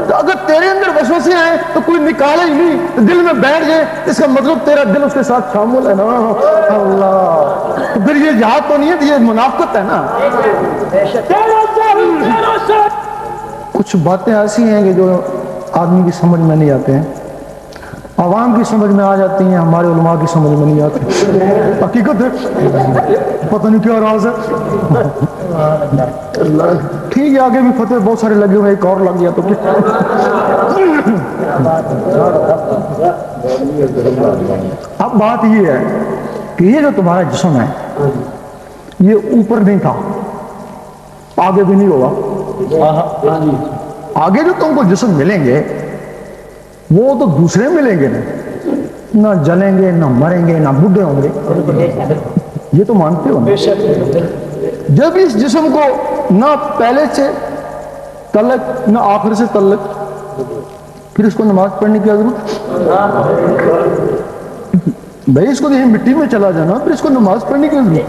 تو اگر تیرے اندر وسوسے آئے تو کوئی نکالے ہی نہیں, تو دل میں بیٹھ جائے, اس کا مطلب تیرا دل اس کے ساتھ شامل ہے نا. اللہ, تو پھر یہ جہاد تو نہیں ہے, یہ منافقت ہے نا. کچھ باتیں ایسی ہیں کہ جو آدمی کی سمجھ میں نہیں آتے ہیں, عوام کی سمجھ میں آ جاتی ہیں, ہمارے علماء کی سمجھ میں نہیں آتی. حقیقت ہے, پتہ نہیں کیا راز ہے. ٹھیک ہے, آگے بھی فتح بہت سارے لگے ہوئے, ایک اور لگ گیا تو اب بات یہ ہے کہ یہ جو تمہارا جسم ہے یہ اوپر نہیں تھا, آگے بھی نہیں ہوگا. آگے جو تم کو جسم ملیں گے وہ تو دوسرے ملیں گے, نہ جلیں گے, نہ مریں گے, نہ بڈھے ہوں گے. یہ تو مانتے ہو نا. جب اس جسم کو نہ پہلے سے تعلق نہ آخر سے تعلق, پھر اس کو نماز پڑھنے کی ضرورت. بھائی اس کو یہیں مٹی میں چلا جانا, پھر اس کو نماز پڑھنے کی ضرورت,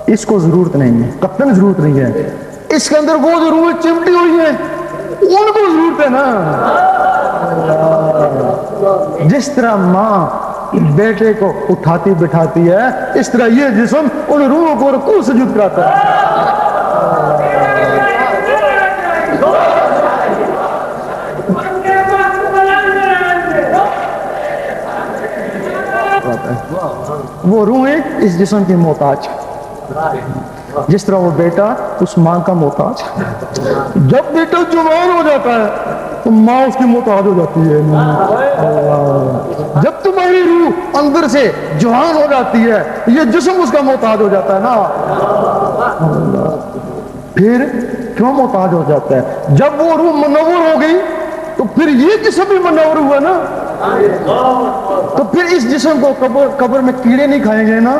اس کو ضرورت نہیں ہے, قطعاً ضرورت نہیں ہے. اس کے اندر وہ جو روح چمٹی ہوئی ہیں ان کو ضرورت ہے نا. جس طرح ماں بیٹے کو اٹھاتی بٹھاتی ہے, اس طرح یہ جسم ان روحوں کو رکوع سجود کراتا ہے. وہ روحیں اس جسم کی محتاج, جس طرح وہ بیٹا اس ماں کا محتاج. جب بیٹا جوان ہو جاتا ہے تو ماں اس کی محتاج ہو جاتی ہے. جب تمہاری روح اندر سے جوان ہو جاتی ہے یہ جسم اس کا محتاج ہو جاتا ہے نا. پھر کیوں محتاج ہو جاتا ہے؟ جب وہ روح منور ہو گئی تو پھر یہ جسم بھی منور ہوا نا. تو پھر اس جسم کو قبر میں کیڑے نہیں کھائیں گے نا,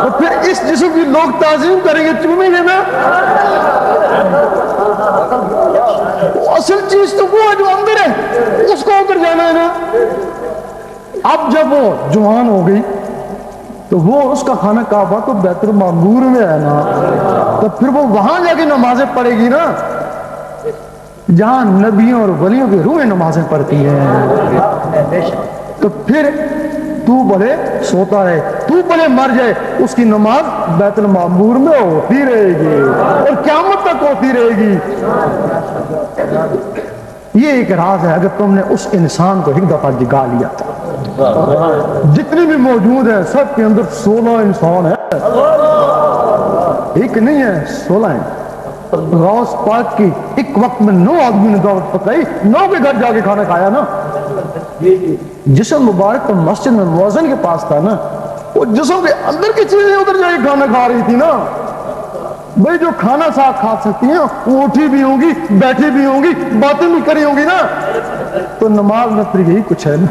تو پھر اس جسم کی لوگ تعظیم کریں گے, چومیں گے نا. اصل چیز تو وہ ہے جو اندر ہے, اس کو اندر جانا ہے نا. اب جب وہ جوان ہو گئی تو وہ اس کا خانہ کعبہ تو بیت المعمور میں ہے نا, تو پھر وہ وہاں جا کے نمازیں پڑھے گی نا جہاں نبیوں اور ولیوں کی روحیں نمازیں پڑھتی ہیں. تو پھر تو بھلے سوتا رہے, تو بھلے مر جائے, اس کی نماز بیت المعمور میں ہوتی رہے گی اور قیامت تک ہوتی رہے گی. یہ ایک راز ہے. اگر تم نے اس انسان کو ایک دفعہ جگا لیا تھا, جتنے بھی موجود ہیں سب کے اندر 16 انسان ہے, ایک نہیں ہے 16 ہیں. غوث پاک کی ایک وقت میں 9 آدمی نے دعوت پکائی, 9 کے گھر جا کے کھانا کھایا نا. جسم مبارک تو مسجد میں مؤذن کے پاس تھا نا, وہ جسم کے اندر کی چیزیں ادھر جا کے کھانا کھا رہی تھی نا. بھئی جو کھانا ساتھ کھا سکتی ہیں وہ اٹھی بھی ہوں گی, بیٹھی بھی ہوں گی, باتیں بھی کری ہوں گی نا. تو نماز میں پھر یہی کچھ ہے نا.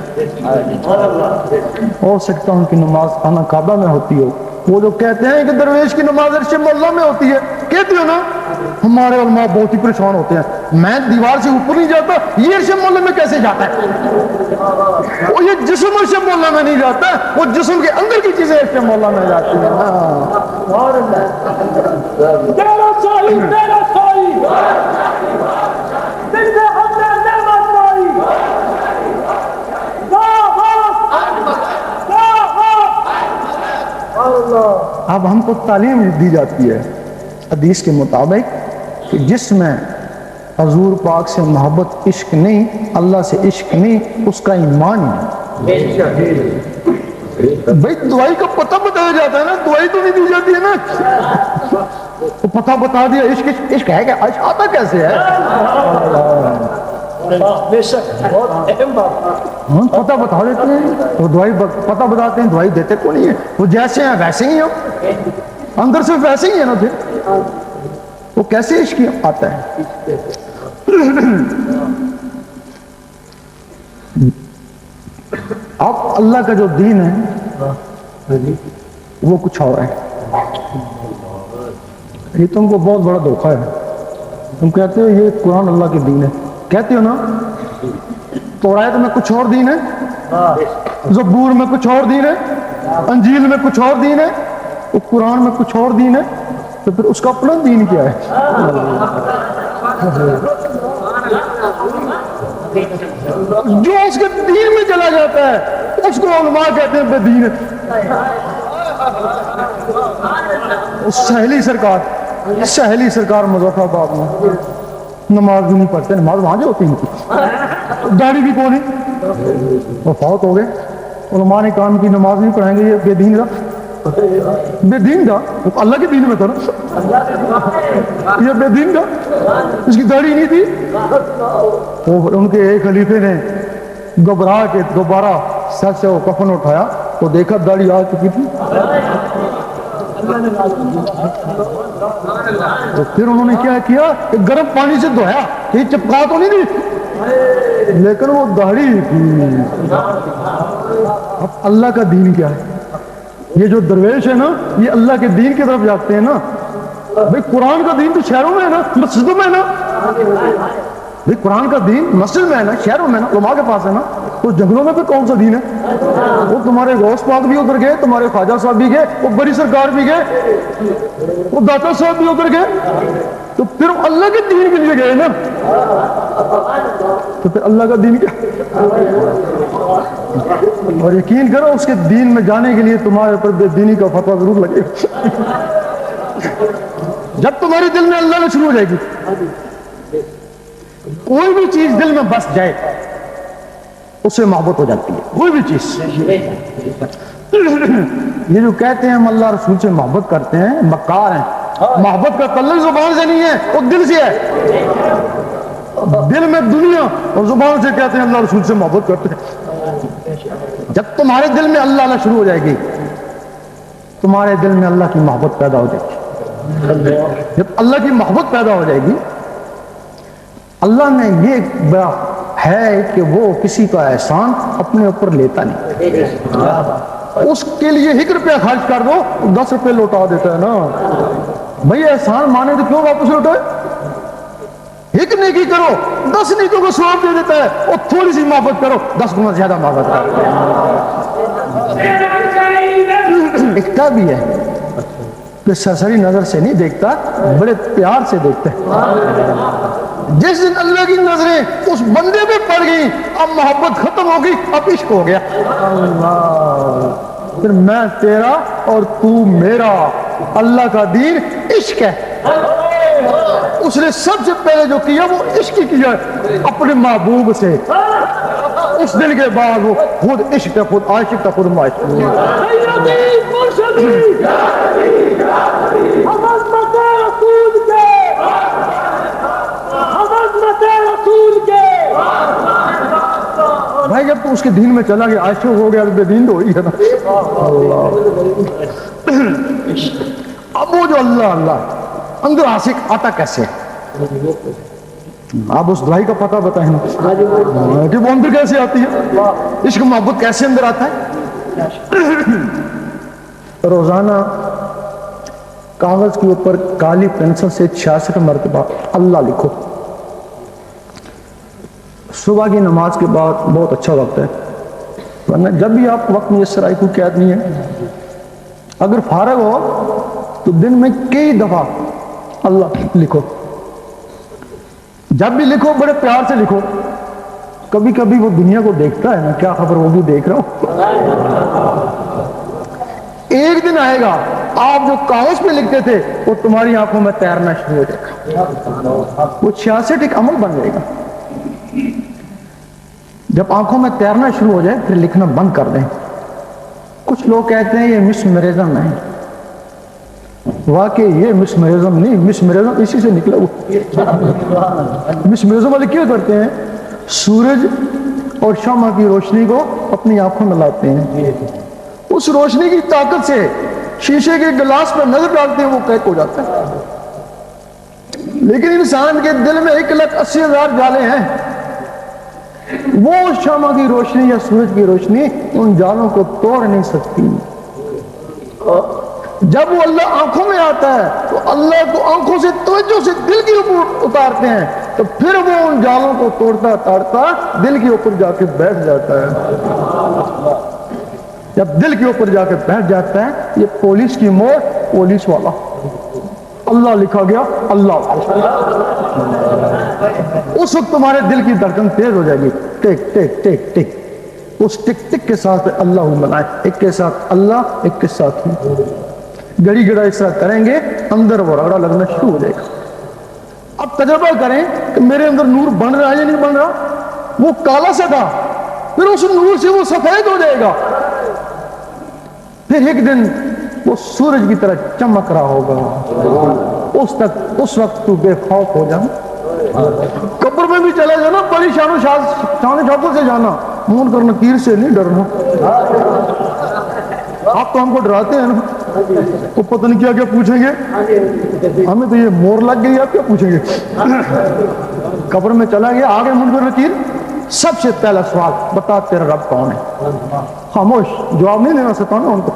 ہو سکتا ان کی نماز خانہ کعبہ میں ہوتی ہو. وہ جو کہتے ہیں کہ درویش کی نماز عرش مولا میں ہوتی ہے, کہتے ہو نا, ہمارے علماء بہت ہی پریشان ہوتے ہیں, میں دیوار سے اوپر نہیں جاتا, یہ عرش مولا میں کیسے جاتا ہے؟ وہ یہ جسم عرش مولا میں نہیں جاتا, وہ جسم کے اندر کی چیزیں عرش مولا میں جاتی ہیں. تیرا سائی دل میں ہم نے نعمت پائی. اب ہم کو تعلیم دی جاتی ہے حدیث کے مطابق کہ جس میں حضور پاک سے محبت عشق نہیں, اللہ سے عشق نہیں, اس کا ایمان نہیں. بھائی دعائی کا پتہ بتایا جاتا ہے نا, دعائی تو نہیں دی جاتی ہے نا. تو پتہ بتا دیا, عشق عشق ہے, کہ آتا کیسے ہے؟ بے شک بہت اہم بات. پتہ بتا دیتے ہیں, وہ دعائی پتہ بتاتے ہیں, دعائی دیتے کو نہیں ہے. وہ جیسے ہیں ویسے ہی ہیں, اندر سے ویسے ہی ہے نا. پھر وہ کیسے عشق آتا ہے؟ اب اللہ کا جو دین ہے وہ کچھ اور ہے. یہ تم کو بہت بڑا دھوکہ ہے. تم کہتے ہو یہ قرآن اللہ کے دین ہے, کہتے ہو نا. توریت میں کچھ اور دین ہے, زبور میں کچھ اور دین ہے, انجیل میں کچھ اور دین ہے, وہ قرآن میں کچھ اور دین ہے. تو پھر اس کا اپنا دین کیا ہے؟ جو اس کے دین میں چلا جاتا ہے اس کو علماء کہتے ہیں بے دین ہے. سہیلی سرکار مظفر آباد میں نماز بھی نہیں پڑھتے, نماز وہاں جو ہوتی ہے, داڑھی بھی کون ہے, وہ فوت ہو گئے. علماء نے کام کی نماز نہیں پڑھائیں گے, یہ بے دین کا, بے دین کا. اللہ کے دین میں تھا نا, یہ بے دین کا, اس کی داڑھی نہیں تھی. ان کے ایک خلیفے نے گھبرا کے دوبارہ سر سے وہ کفن اٹھایا تو دیکھا داڑھی آ چکی تھی. تو پھر انہوں نے کیا کیا, گرم پانی سے دھویا, یہ چپکا تو نہیں تھی, لیکن وہ داڑھی تھی. اب اللہ کا دین کیا ہے؟ یہ جو درویش ہے نا, یہ اللہ کے دین کی طرف جاتے ہیں نا. بھئی قرآن کا دین تو شہروں میں ہے نا, مسجدوں میں ہے نا. بھئی قرآن کا دین مسجد میں ہے نا, شہروں میں ہے نا, علماء کے پاس ہے نا. تو جنگلوں میں پھر کون سا دین ہے؟ وہ تمہارے غوث پاک بھی ادھر گئے, تمہارے خواجہ صاحب بھی گئے, وہ بڑی سرکار بھی گئے, وہ داتا صاحب بھی ادھر گئے. تو پھر اللہ کے دین کے لیے گئے نا. تو پھر اللہ کا دین کیا؟ اور یقین کرو اس کے دین میں جانے کے لیے تمہارے اوپر بے دینی کا فتویٰ ضرور لگے. جب تمہارے دل میں اللہ میں شروع ہو جائے گی, کوئی بھی چیز دل میں بس جائے اس سے محبت ہو جاتی ہے. کوئی بھی چیز. یہ جو کہتے ہیں ہم اللہ رسول سے محبت کرتے ہیں, مکار ہیں. محبت کا تعلق زبان سے نہیں ہے, وہ دل سے ہے. دل میں دنیا اور زبان سے کہتے ہیں اللہ رسول سے محبت کرتے ہیں. جب تمہارے دل میں اللہ اللہ شروع ہو جائے گی, تمہارے دل میں اللہ کی محبت پیدا ہو جائے گی. جب اللہ کی محبت پیدا ہو جائے گی, اللہ نے یہ بڑا ہے کہ وہ کسی کا احسان اپنے اوپر لیتا نہیں. اس کے لیے 1 روپیہ خرچ کر دو 10 روپے لوٹا دیتا ہے نا. بھئی احسان مانے تو کیوں واپس لوٹائے؟ 1 نیکی کرو 10 نیکیوں کو ثواب دے دیتا ہے, اور تھوڑی سی محبت کرو 10 گنا زیادہ محبت کرو. دکھتا بھی ہے کہ سرسری نظر سے نہیں دیکھتا, بڑے پیار سے دیکھتا ہے. جس دن اللہ کی نظریں اس بندے پہ پڑ گئی, اب محبت ختم ہو گئی, اب عشق ہو گیا. پھر میں تیرا اور تو میرا. اللہ کا دین عشق ہے. اس نے سب سے پہلے جو کیا وہ عشق کیا اپنے محبوب سے. اس دن کے بعد وہ خود عشق کا خود عاشق کا خود معاشق ہوا. سیدی مرشدی ہم عظمت رسول کے، ہم عظمت رسول کے. بھائی جب تو اس کے دین میں چلا گیا عاشق ہو گیا تو بے دین تو ہوئی ہے نا. اللہ اب وہ جو اللہ اللہ اندر عاشق آتا کیسے؟ آپ اس دعائی کا پتہ بتائیں نا کہ وہ اندر کیسے آتی ہے، عشق محبت کیسے اندر آتا ہے. روزانہ کاغذ کے اوپر کالی پینسل سے 66 مرتبہ اللہ لکھو. صبح کی نماز کے بعد بہت اچھا وقت ہے، ورنہ جب بھی آپ وقت میسر آئی کوئی قید نہیں ہے. اگر فارغ ہو تو دن میں کئی دفعہ اللہ لکھو. جب بھی لکھو بڑے پیار سے لکھو. کبھی کبھی وہ دنیا کو دیکھتا ہے نا، کیا خبر وہ بھی دیکھ رہا ہوں. ایک دن آئے گا آپ جو کاغذ پہ لکھتے تھے وہ تمہاری آنکھوں میں تیرنا شروع ہو جائے گا. وہ 66 ایک عمل بن جائے گا. جب آنکھوں میں تیرنا شروع ہو جائے پھر لکھنا بند کر دیں. کچھ لوگ کہتے ہیں یہ مسمرزم ہے. واقعی یہ مسمرزم نہیں، مسمرزم اسی سے نکلا. وہ مسمرزم والے کیوں کرتے ہیں؟ سورج اور شمع کی روشنی کو اپنی آنکھوں میں لاتے ہیں، اس روشنی کی طاقت سے شیشے کے گلاس پر نظر ڈالتے ہیں وہ قید ہو جاتا ہے. لیکن انسان کے دل میں 1,80,000 جالے ہیں. وہ شمع کی روشنی یا سورج کی روشنی ان جالوں کو توڑ نہیں سکتی. جب وہ اللہ آنکھوں میں آتا ہے تو اللہ کو آنکھوں سے توجہ سے دل کے اوپر اتارتے ہیں تو پھر وہ ان جالوں کو توڑتا توڑتا دل کے اوپر جا کے بیٹھ جاتا ہے. جب دل کے اوپر جا کے بیٹھ جاتا ہے یہ پولیس کی مور، پولیس والا اللہ لکھا گیا اللہ. اس وقت تمہارے دل کی دھڑکن تیز ہو جائے گی. ٹک ٹک ٹک ٹک. اس ٹک ٹک کے ساتھ اللہ بنائے، ایک کے ساتھ اللہ ایک کے ساتھ ہی. گڑی گڑا اس طرح کریں گے اندر وہ رگڑا لگنا شروع ہو جائے گا. اب تجربہ کریں کہ میرے اندر نور بن رہا ہے یا نہیں بن رہا. وہ کالا سا تھا پھر اس نور سے وہ سفید ہو جائے گا. پھر ایک دن وہ سورج کی طرح چمک رہا ہوگا. اس وقت تو بے خوف ہو جانا. قبر میں بھی چلے جانا بڑی شان و شوکت سے جانا، منکر نکیر سے نہیں ڈرنا. آپ تو ہم کو ڈراتے ہیں نا، تو پتہ نہیں کیا کیا پوچھیں گے. ہمیں تو یہ مور لگ گئی، آپ کیا پوچھیں گے. قبر میں چلا گیا آگے منکر نکیر. سب سے پہلا سوال بتا تیرا رب کون ہے. خاموش، جواب نہیں دینا سکتا نا ان کو.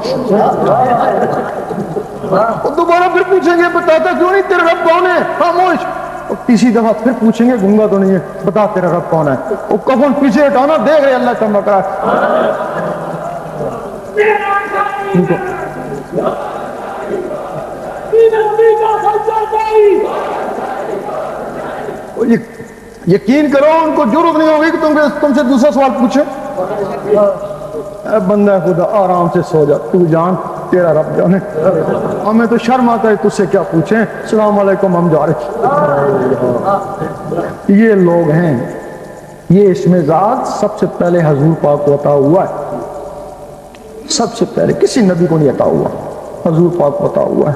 دوبارہ پھر پوچھیں گے بتاتا کیوں نہیں تیرا رب کون ہے. خاموش. تیسری دفعہ پھر پوچھیں گے گنگا تو نہیں ہے، بتا تیرا رب کون ہے. وہ کفن پیچھے ہٹانا دیکھ رہے اللہ چمک رہا ہے. یقین کرو ان کو ضرورت نہیں ہوگی کہ تم سے دوسرا سوال پوچھے. اے بندہ خدا آرام سے سو جا، تو جان تیرا رب جانے. ہمیں تو شرم آتا ہے تجھ سے کیا پوچھیں. السلام علیکم ہم جا رہے. یہ لوگ ہیں، یہ اسم ذات سب سے پہلے حضور پاک کو عطا ہوا ہے. سب سے پہلے کسی نبی کو نہیں عطا ہوا، حضور پاک کو عطا ہوا ہے.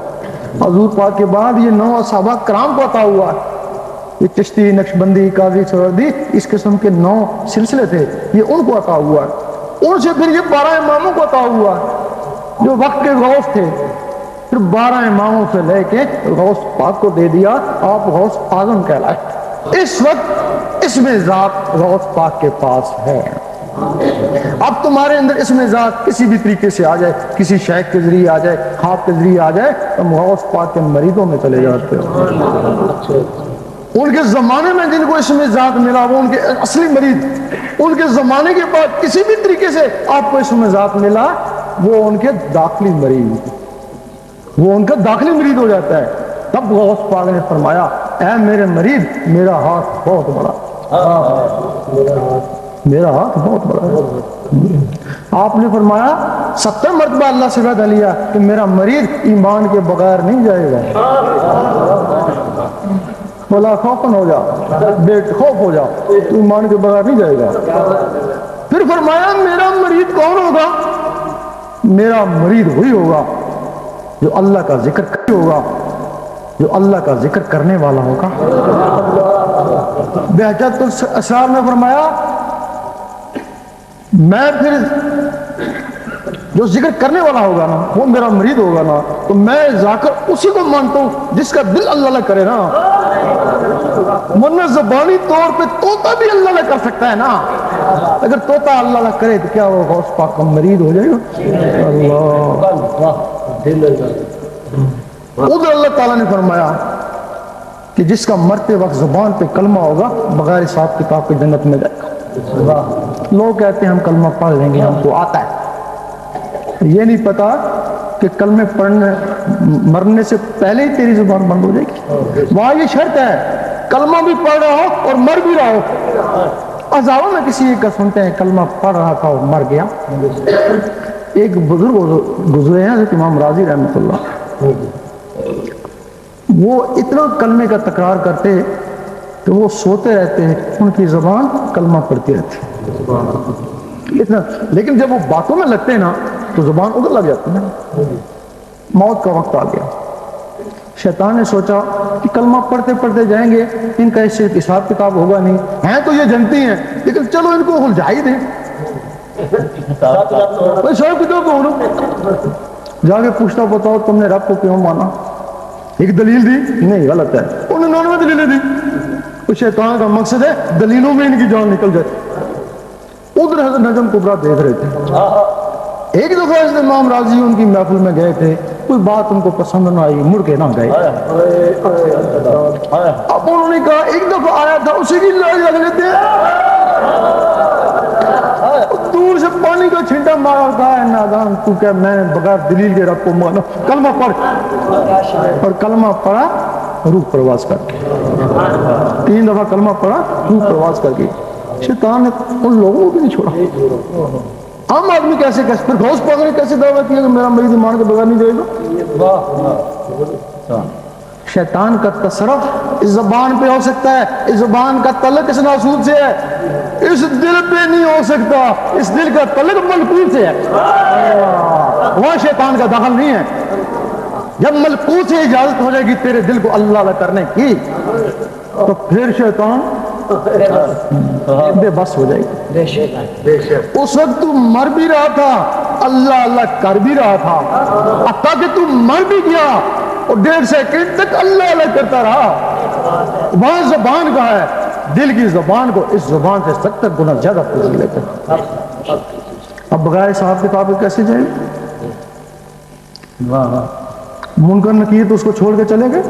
حضور پاک کے بعد یہ 9 صحابہ کرام کو عطا ہوا ہے. یہ چشتی، نقشبندی، قاضی، سہروردی، اس قسم کے 9 سلسلے تھے، یہ ان کو عطا ہوا ہے. ان سے پھر یہ 12 اماموں کو عطا ہوا ہے جو وقت کے غوث تھے. پھر 12 اماموں سے لے کے غوث پاک کو دے دیا، آپ غوث اعظم کہلائے. اس وقت اسم ذات غوث پاک کے پاس ہے. اب تمہارے اندر اسم ذات کسی بھی طریقے سے آ جائے، کسی شیخ کے ذریعے آ جائے، خواب کے ذریعے آ جائے، تم غوث پاک کے مریدوں میں چلے جاتے ہو. ان کے زمانے میں جن کو اسم ذات ملا وہ ان کے اصلی مرید. ان کے زمانے کے بعد کسی بھی طریقے سے آپ کو اسم ذات ملا وہ ان کے داخلی مرید، وہ ان کا داخلی مرید ہو جاتا ہے. تب غوث پاک نے فرمایا اے میرے مرید میرا ہاتھ بہت بڑا، میرا ہاتھ بہت بڑا ہے. آپ نے فرمایا 70 مرتبہ اللہ سے وعدہ لیا کہ میرا مریض ایمان کے بغیر نہیں جائے گا. بولا خوفن ہو جا، بے خوف ہو جا، تو ایمان کے بغیر نہیں جائے گا. پھر فرمایا میرا مریض کون ہوگا؟ میرا مریض وہی ہوگا جو اللہ کا ذکر کرنے ہوگا، جو اللہ کا ذکر کرنے والا ہوگا. بہجت الاسرار میں فرمایا میں پھر جو ذکر کرنے والا ہوگا نا وہ میرا مریض ہوگا نا، تو میں جا کر اسی کو مانتا ہوں جس کا دل اللہ اللہ کرے نا. ورنہ زبانی طور پہ طوطا بھی اللہ اللہ کر سکتا ہے نا. اگر طوطا اللہ اللہ کرے تو کیا وہ غوث پاک کا مریض ہو جائے گا؟ اللہ. ادھر اللہ تعالیٰ نے فرمایا کہ جس کا مرتے وقت زبان پہ کلمہ ہوگا بغیر حساب کتاب کے جنت میں جائے گا. لوگ کہتے ہیں ہم کلمہ پڑھ لیں گے، ہم کو آتا ہے. یہ نہیں پتا کہ کلمے پڑھنے مرنے سے پہلے ہی تیری زبان بند ہو جائے گی. وہاں یہ شرط ہے کلمہ بھی پڑھ رہا ہو اور مر بھی رہا ہو. ہزاروں میں کسی ایک کا سنتے ہیں کلمہ پڑھ رہا تھا اور مر گیا. ایک بزرگ گزرے ہیں حضرت امام راضی رحمۃ اللہ، وہ اتنا کلمے کا تکرار کرتے کہ وہ سوتے رہتے ہیں، ان کی زبان کلمہ پڑھتی رہتی اتنا. لیکن جب وہ باتوں میں لگتے ہیں نا تو زبان ادھر لگ جاتی ہے. موت کا وقت آ گیا. شیطان نے سوچا کہ کلمہ پڑھتے پڑھتے جائیں گے، ان کا اس سے حساب کتاب ہوگا نہیں. ہیں تو یہ جنتی ہیں لیکن چلو ان کو الجھا ہی دیں. حساب کتاب ہو جا کے پوچھتا بتاؤ تم نے رب کو کیوں مانا؟ ایک دلیل دی؟ نہیں، غلط ہے. انہوں نے 99 دلیلیں دی. اس شیطان کا مقصد ہے دلیلوں میں ان کی جان نکل جائے. ادھر حضرت نجم کبریٰ دیکھ رہے تھے. ایک دفعہ حضرت امام راضی ان کی محفل میں گئے تھے، کوئی بات ان کو پسند نہ آئی، مڑ کے نہ گئے. اب انہوں نے کہا ایک دفعہ آیا تھا اسی کی لاج لگ لیتے ہیں. دور سے پانی کا چھینٹا مارا، کہا ہے نادان تو کیا میں بغیر دلیل کے رب کو مانا؟ کلمہ پڑھ. اور کلمہ پڑھا روح پرواز کر کے. 3 دفعہ کلمہ پڑھا روح پرواز کر کے. شیطان نے ان لوگوں کو بھی نہیں چھوڑا. عام آدمی کیسے پھر غوث پاک نے کیسے دعویٰ کیا کہ میرا مریض ایمان کے بغیر نہیں جائے گا؟ شیطان کا تصرف اس زبان پہ ہو سکتا ہے، اس زبان کا تعلق اس ناسوت سے ہے، اس دل پہ نہیں ہو سکتا. اس دل کا تعلق ملکوت سے ہے، وہاں شیطان کا دخل نہیں ہے. جب ملکوت سے اجازت ہو جائے گی تیرے دل کو اللہ کرنے کی تو پھر شیطان بے بس ہو جائے گی. اس وقت تو مر بھی رہا تھا، اللہ اللہ کر بھی رہا تھا، حتیٰ کہ تو مر بھی گیا اور 1.5 سیکنڈ تک اللہ اللہ کرتا رہا. وہاں زبان کا ہے، دل کی زبان کو اس زبان سے 70 گنا زیادہ فضیلت ہے. اب بغیر صاحب کتاب کے کیسے جائیں؟ منکر نکیر تو اس کو چھوڑ کے چلے گئے.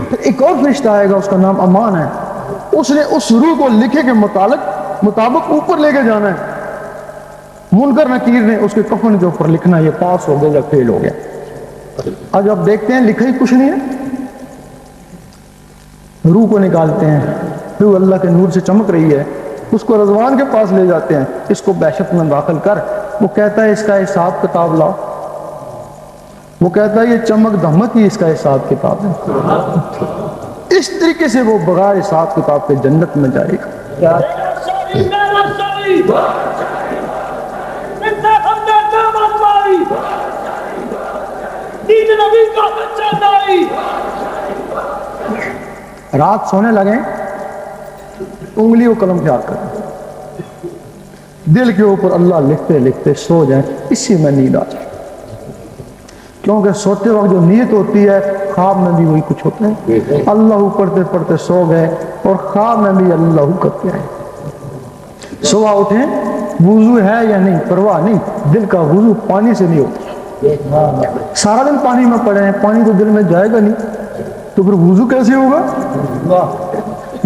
پھر ایک اور فرشتہ آئے گا، اس کا نام امان ہے. اس نے اس روح کو لکھے کے مطابق اوپر لے کے جانا ہے. منکر نکیر نے اس کے کفن کے اوپر لکھنا یہ پاس ہو گیا یا فیل ہو گیا. آج آپ دیکھتے ہیں لکھا ہی کچھ نہیں ہے. روح کو نکالتے ہیں، روح اللہ کے نور سے چمک رہی ہے، اس کو رضوان کے پاس لے جاتے ہیں، اس کو بہشت میں داخل کر. وہ کہتا ہے اس کا حساب کتاب لاؤ. وہ کہتا ہے یہ چمک دھمک ہی اس کا حساب کتاب ہے. اس طریقے سے وہ بغیر حساب کتاب کے جنت میں جائے گا. رات سونے لگے انگلی کو قلم پیار کریں، دل کے اوپر اللہ لکھتے لکھتے سو جائیں، اسی میں نیند آ جائے. کیونکہ سوتے وقت جو نیت ہوتی ہے خواب میں بھی وہی کچھ ہوتا ہے. اللہ پڑھتے پڑھتے سو گئے اور خواب میں بھی اللہ کرتے ہیں. صبح اٹھیں وضو ہے یا نہیں پرواہ نہیں، دل کا وضو پانی سے نہیں ہوتا. سارا دن پانی میں پڑے ہیں، پانی تو دل میں جائے گا نہیں تو پھر وضو کیسے ہوگا؟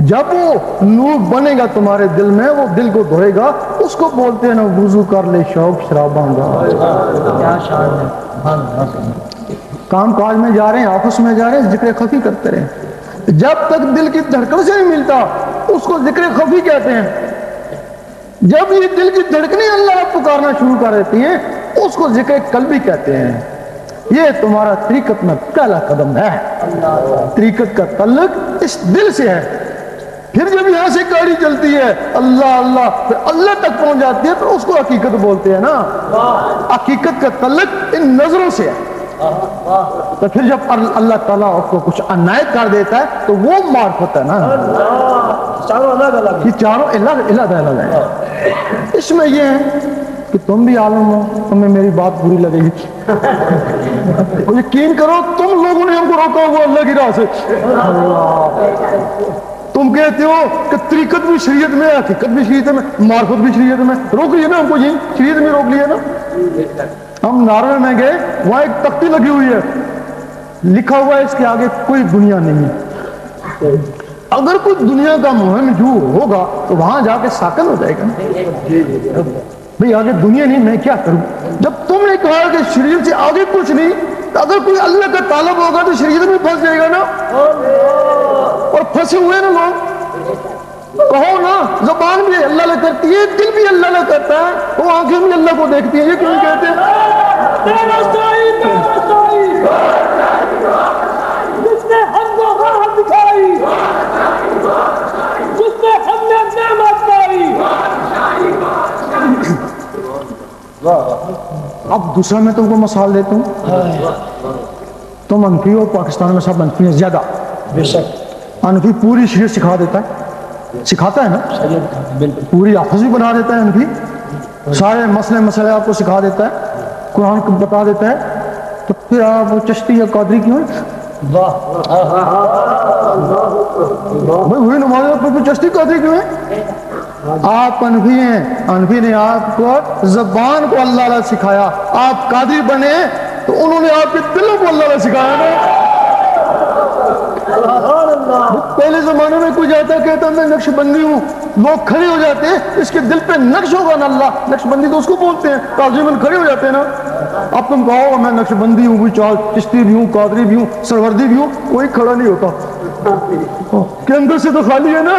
جب وہ نور بنے گا تمہارے دل میں، وہ دل کو دھوئے گا، اس کو بولتے ہیں نا وضو کر لے شوق شراباں گا. کام کاج میں جا رہے ہیں، آفس میں جا رہے ہیں، ذکر خفی کرتے رہیں. جب تک دل کی دھڑکن سے نہیں ملتا اس کو ذکر خفی کہتے ہیں. جب یہ دل کی دھڑکنیں اللہ پکارنا شروع کر دیتی ہیں اس کو ذکر قلبی کہتے ہیں. یہ تمہارا طریقت میں پہلا قدم ہے. طریقت کا تعلق اس دل سے ہے. پھر جب یہاں سے گاڑی چلتی ہے اللہ اللہ پھر اللہ تک پہنچ جاتی ہے تو اس کو حقیقت بولتے ہیں نا. حقیقت کا تعلق ان نظروں سے ہے. تو پھر جب اللہ تعالیٰ آپ کو کچھ عنایت کر دیتا ہے تو وہ معرفت ہے نا. یہ چاروں الگ الگ ہیں. اس میں یہ ہے کہ تم بھی عالم ہو, تمہیں میری بات بری لگے گی. یقین کرو تم لوگوں نے ہم کو روکا ہوا اللہ کی راہ سے. تم کہتے ہو کہ طریقت بھی شریعت میں ہے, حقیقت بھی شریعت میں, معرفت بھی شریعت میں. روک لیے نا ہم کو, یہ شریعت میں روک لیے نا. ہم ناروے میں گئے, وہاں ایک تختی لگی ہوئی ہے, لکھا ہوا ہے اس کے آگے کوئی دنیا نہیں ہے. اگر کوئی دنیا کا مہم جو ہوگا تو وہاں جا کے ساکن ہو جائے گا. بھئی آگے دنیا نہیں, میں کیا کروں. جب تم نے کہا کہ شریعت سے آگے کچھ نہیں, تو اگر کوئی اللہ کا طالب ہوگا تو شریعت میں پھنس جائے گا نا. اور پھنسے ہوئے نا لوگ. کہو نا زبان بھی اللہ نے کرتی ہے, دل بھی اللہ نے کرتا ہے, وہ آنکھیں بھی اللہ کو دیکھتی ہیں. یہ کیوں کہتے ہیں جس نے ہم کو راہ دکھائی, جس نے ہم نے نعمت پائی. اب دوسرا میں تم کو مثال دیتا ہوں. تم انفی ہو, پاکستان میں سب انفی ہیں زیادہ. بے شک انفی پوری شریعت سکھا دیتا ہے, سکھاتا ہے نا, پوری حافظ بھی بنا دیتا ہے انفی, سارے مسئلے آپ کو سکھا دیتا ہے, قرآن کو بتا دیتا ہے. تو پھر آپ وہ چشتی یا قادری کیوں ہیں؟ بھائی وہی نماز پھر چشتی قادری کیوں ہیں؟ آپ انفی ہیں. انفی نے آپ کو زبان کو اللہ نے سکھایا, آپ قادری بنے تو انہوں نے آپ کے دلوں کو اللہ نے سکھایا نا. پہلے زمانے میں کوئی جاتا کہتا میں نقش بندی ہوں, لوگ کھڑے ہو جاتے ہیں, اس کے دل پہ نقش ہوگا نا اللہ, نقش بندی تو اس کو بولتے ہیں, تعظیماً کھڑے ہو جاتے ہیں نا. اب تم کہو میں نقش بندی ہوں, کوئی چشتی بھی ہوں, قادری بھی ہوں, سروردی بھی ہوں, کوئی کھڑا نہیں ہوتا کہ اندر سے تو خالی ہے نا.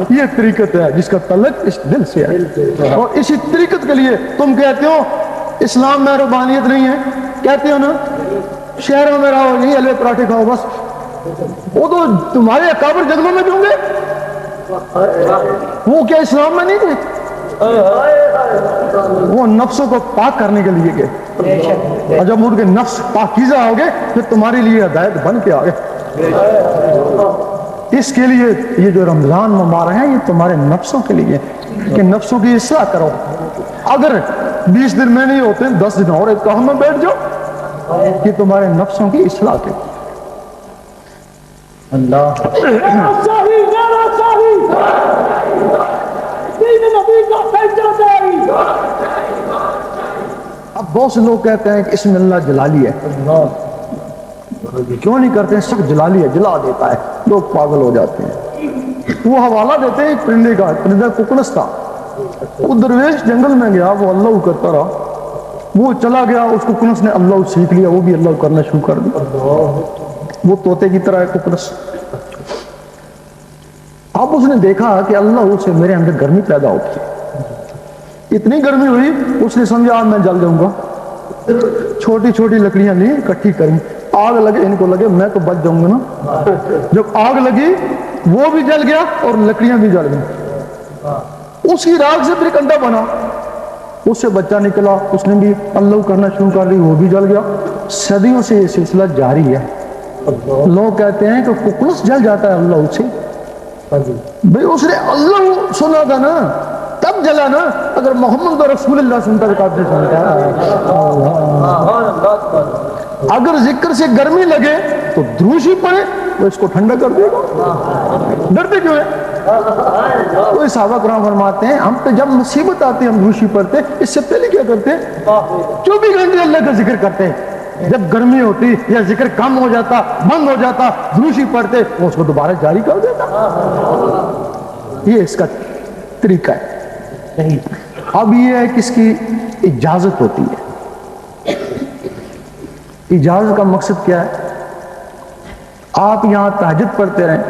یہ طریقت ہے جس کا تعلق اس دل سے ہے. اور اسی طریقت کے لیے تم کہتے ہو اسلام میں ربانیت نہیں ہے, کہتے ہو نا شہروں میں رہو, یہی حلوے پراٹھے کھاؤ بس. وہ تو تمہارے اکابر جنگلوں میں بھی ہوں گے, وہ کیا اسلام میں نہیں تھے؟ وہ نفسوں کو پاک کرنے کے لیے گئے, اور جب ان کے نفس پاکیزہ ہو گئے پھر تمہارے لیے ہدایت بن کے آ گئے. اس کے لیے یہ جو رمضان مبارک ہے یہ تمہارے نفسوں کے لیے کہ نفسوں کی اصلاح کرو. اگر 20 دن میں نہیں ہوتے 10 دن اور ایک کام میں بیٹھ جاؤ, کہ تمہارے نفسوں کی اصلاح کے. اللہ اب بہت سے لوگ کہتے ہیں کہ اس میں اللہ جلالی ہے. کیوں نہیں کرتے ہیں؟ سب جلالی ہے, جلا دیتا ہے, لوگ پاگل ہو جاتے ہیں. وہ حوالہ دیتے ہیں ایک پرندے کا, پرندہ ککنس تھا, وہ درویش جنگل میں گیا, وہ اللہ کرتا رہا, وہ چلا گیا, اس کو کنس نے اللہ سیکھ لیا, وہ بھی اللہ کرنا شروع کر دیا. وہ طوطے کی طرح ہے ککنس. اب اس نے دیکھا کہ اللہ سے میرے اندر گرمی پیدا ہوتی ہے. اتنی گرمی ہوئی اس نے سمجھا میں جل جاؤں گا. چھوٹی چھوٹی لکڑیاں لی, اکٹھی کریں, آگ لگے, ان کو لگے میں تو بچ جاؤں گا نا. جب آگ لگی وہ بھی جل گیا اور لکڑیاں بھی جل گئی. اس کی راگ سے پھر ایک انڈا بنا, اس سے بچہ نکلا, اس نے بھی اللہ کرنا شروع کر دی, وہ بھی جل گیا. صدیوں سے یہ سلسلہ جاری ہے. لوگ کہتے ہیں کہ ککنس جل جاتا ہے اللہ سے. بھئی اس نے اللہ سنا تھا نا تب جلا نا, اگر محمد رسول اللہ سنتا تو کافی سنتا. اگر ذکر سے گرمی لگے تو دروشی پڑے تو اس کو ٹھنڈا کر دے گا. ڈرتے کیوں ہیں؟ کوئی صحابہ کرام فرماتے ہیں ہم پہ جب مصیبت آتی ہے ہم دروشی پڑھتے, اس سے پہلے کیا کرتے ہیں 24 گھنٹے اللہ کا ذکر کرتے ہیں. جب گرمی ہوتی یا ذکر کم ہو جاتا, بند ہو جاتا, دروشی پڑھتے, وہ اس کو دوبارہ جاری کر دیتا. یہ اس کا طریقہ ہے. اب یہ ہے کہ اس کی اجازت ہوتی ہے. اجازت کا مقصد کیا ہے؟ آپ یہاں تہجد پڑھتے رہیں,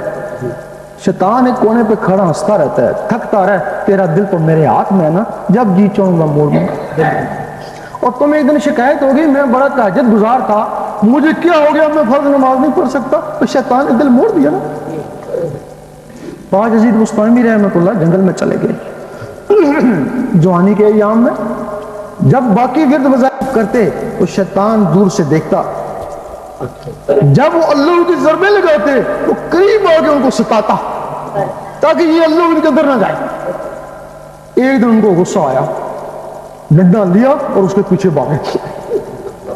شیطان ایک کونے پہ کھڑا ہنستا رہتا ہے، تھکتا رہے، تیرا دل تو میرے ہاتھ میں ہے نا، جب جی چاہوں گا موڑ دوں گا۔ اور تمہیں ایک دن شکایت ہوگی میں بڑا تہجد گزار تھا، مجھے کیا ہو گیا، میں فرض نماز نہیں پڑھ سکتا، تو شیطان نے دل موڑ دیا نا۔ باج یزید بستامی رحمۃ اللہ جنگل میں چلے گئے جوانی کے ایام میں، جب باقی ورد وظائف کرتے تو شیطان دور سے دیکھتا، جب وہ اللہ کی ضربیں لگاتے وہ قریب آ کے ان کو ستاتا تاکہ یہ اللہ ان کے اندر نہ جائے۔ ایک دن ان کو غصہ آیا، ڈنڈا لیا اور اس کے پیچھے بھاگے۔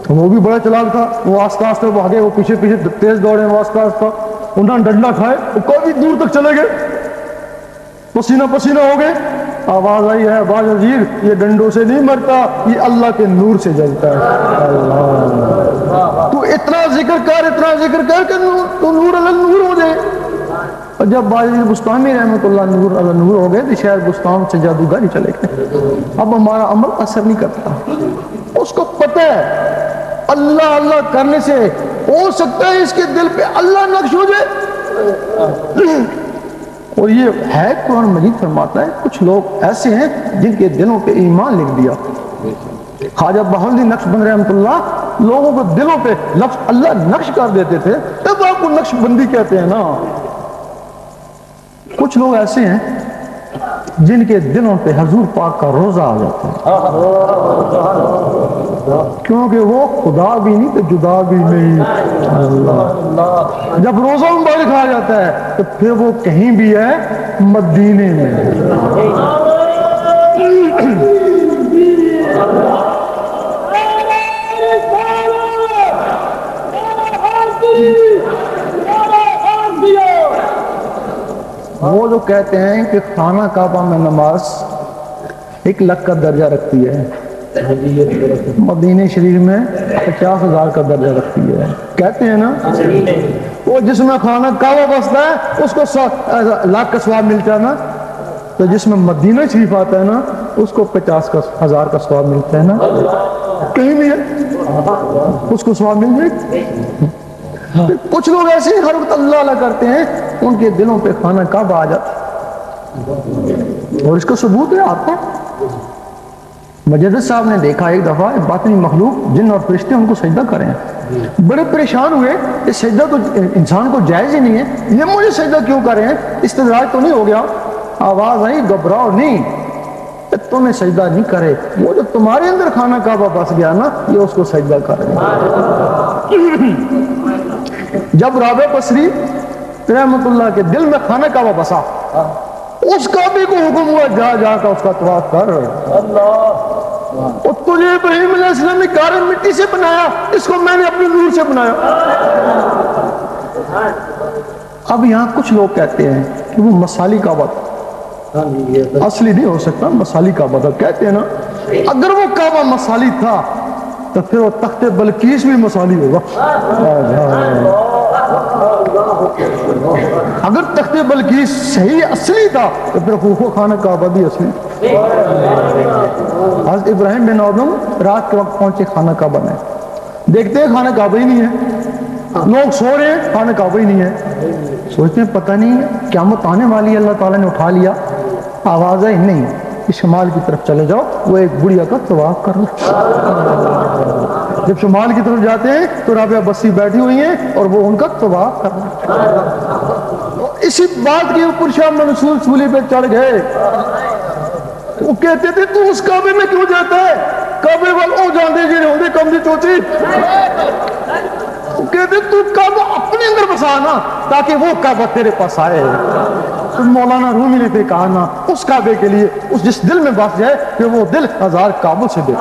وہ بھی بڑا چلاک تھا، وہ آستہ آستہ بھاگے، وہ پیچھے پیچھے تیز دوڑے، وہ آستہ آستہ، انہوں نے ڈنڈا کھائے، وہ کافی دور تک چلے گئے، پسینہ پسینہ ہو گئے۔ آواز آئی ہے باز عزیز یہ ڈنڈوں سے نہیں مرتا، یہ اللہ کے نور سے جلتا ہے۔ اللہ تو اتنا ذکر کر کہ تو نور علی نور ہو جائے۔ اور جب باز عزیز بستامی رحمۃ اللہ نور علی نور ہو گئے تو شاید بستان سے جادوگری چلے گئے، اب ہمارا عمل اثر نہیں کرتا۔ اس کو پتہ ہے اللہ اللہ کرنے سے ہو سکتا ہے اس کے دل پہ اللہ نقش ہو جائے۔ اور یہ ہے قرآن مجید فرماتا ہے کچھ لوگ ایسے ہیں جن کے دلوں پہ ایمان لکھ دیا۔ خواجہ بہاؤالدین نقشبند رحمۃ اللہ لوگوں کو دلوں پہ لفظ اللہ نقش کر دیتے تھے، تب آپ کو نقش بندی کہتے ہیں نا۔ کچھ لوگ ایسے ہیں جن کے دلوں پہ حضور پاک کا روزہ آ جاتا ہے، کیونکہ وہ خدا بھی نہیں تو جدا بھی نہیں۔ اللہ جب روزہ مبارک آ جاتا ہے تو پھر وہ کہیں بھی ہے مدینے میں۔ وہ جو کہتے ہیں کہ خانہ کعبہ میں نماز 1,00,000 کا درجہ رکھتی ہے، مدینہ شریف میں 50,000 کا درجہ رکھتی ہے، کہتے ہیں نا۔ وہ جس میں خانہ کعبہ بستا ہے اس کو 1,00,000 کا ثواب ملتا ہے نا، تو جس میں مدینہ شریف آتا ہے نا اس کو 50,000 کا ثواب ملتا ہے نا، کہیں بھی ہے اس کو ثواب مل جائے۔ کچھ لوگ ایسے ہر وقت اللہ اللہ کرتے ہیں، ان کے دلوں پہ خانہ کعبہ آ جاتا ہے، اور اس کا ثبوت ہے آپ کا۔ مجدد صاحب نے دیکھا ایک دفعہ باطنی مخلوق جن اور فرشتے ان کو سجدہ کریں، بڑے پریشان ہوئے کہ سجدہ تو انسان کو جائز ہی نہیں ہے، یہ مجھے سجدہ کیوں کریں، استدراج تو نہیں ہو گیا؟ آواز آئی گھبراؤ نہیں، تمہیں سجدہ نہیں کرے، وہ جو تمہارے اندر خانہ کعبہ بس گیا نا یہ اس کو سجدہ کرے۔ جب رابع بصری رحمت اللہ کے دل میں خانہ کعبہ بسا، اس کعبے کو حکم ہوا جا جا کر اس کا طواف کر۔ اور تجھے ابراہیم علیہ السلام نے کارے مٹی سے بنایا، اس کو میں نے اپنے نور سے بنایا۔ اب یہاں کچھ لوگ کہتے ہیں کہ وہ مصالی کعبہ تھا، اصلی نہیں ہو سکتا، مصالی کعبہ تھا، کہتے ہیں نا اگر وہ کعبہ مصالی تھا تو پھر وہ تخت بلقیس بھی مصالی ہوگا۔ اگر تخت بلقیس صحیح اصلی تھا تو پھر خوفو خانہ کعبہ بھی اصلی۔ حضرت ابراہیم بن ادم رات کے وقت پہنچے خانہ کعبہ میں، دیکھتے ہیں خانہ کعبہ ہی نہیں ہے، لوگ سو رہے ہیں خانہ کعبہ ہی نہیں ہے، سوچتے ہیں پتہ نہیں قیامت آنے والی ہے، اللہ تعالیٰ نے اٹھا لیا۔ آواز آئی نہیں، شمال کی طرف چلے جاؤ، وہ ایک بڑھیا کا طواف کر لو۔ جب شمال کی طرف جاتے ہیں تو رابعہ بصری بیٹھی ہوئی ہیں اور وہ ان کا طواف کر لو۔ اسی بات کے اوپر شاہ منصور سولی پہ چڑھ گئے، وہ کہتے تھے تو اس کعبے میں کیوں جاتا ہے، کعبے والے او جاندے جی ہوں گے کم دی چوچی، وہ کہتے تو کعبہ اپنے اندر بسا نا تاکہ وہ کعبہ تیرے پاس آئے۔ تو مولانا رومی نے پہ کہا نا اس کعبے کے لیے اس جس دل میں بس جائے کہ وہ دل 1000 کعبوں سے بے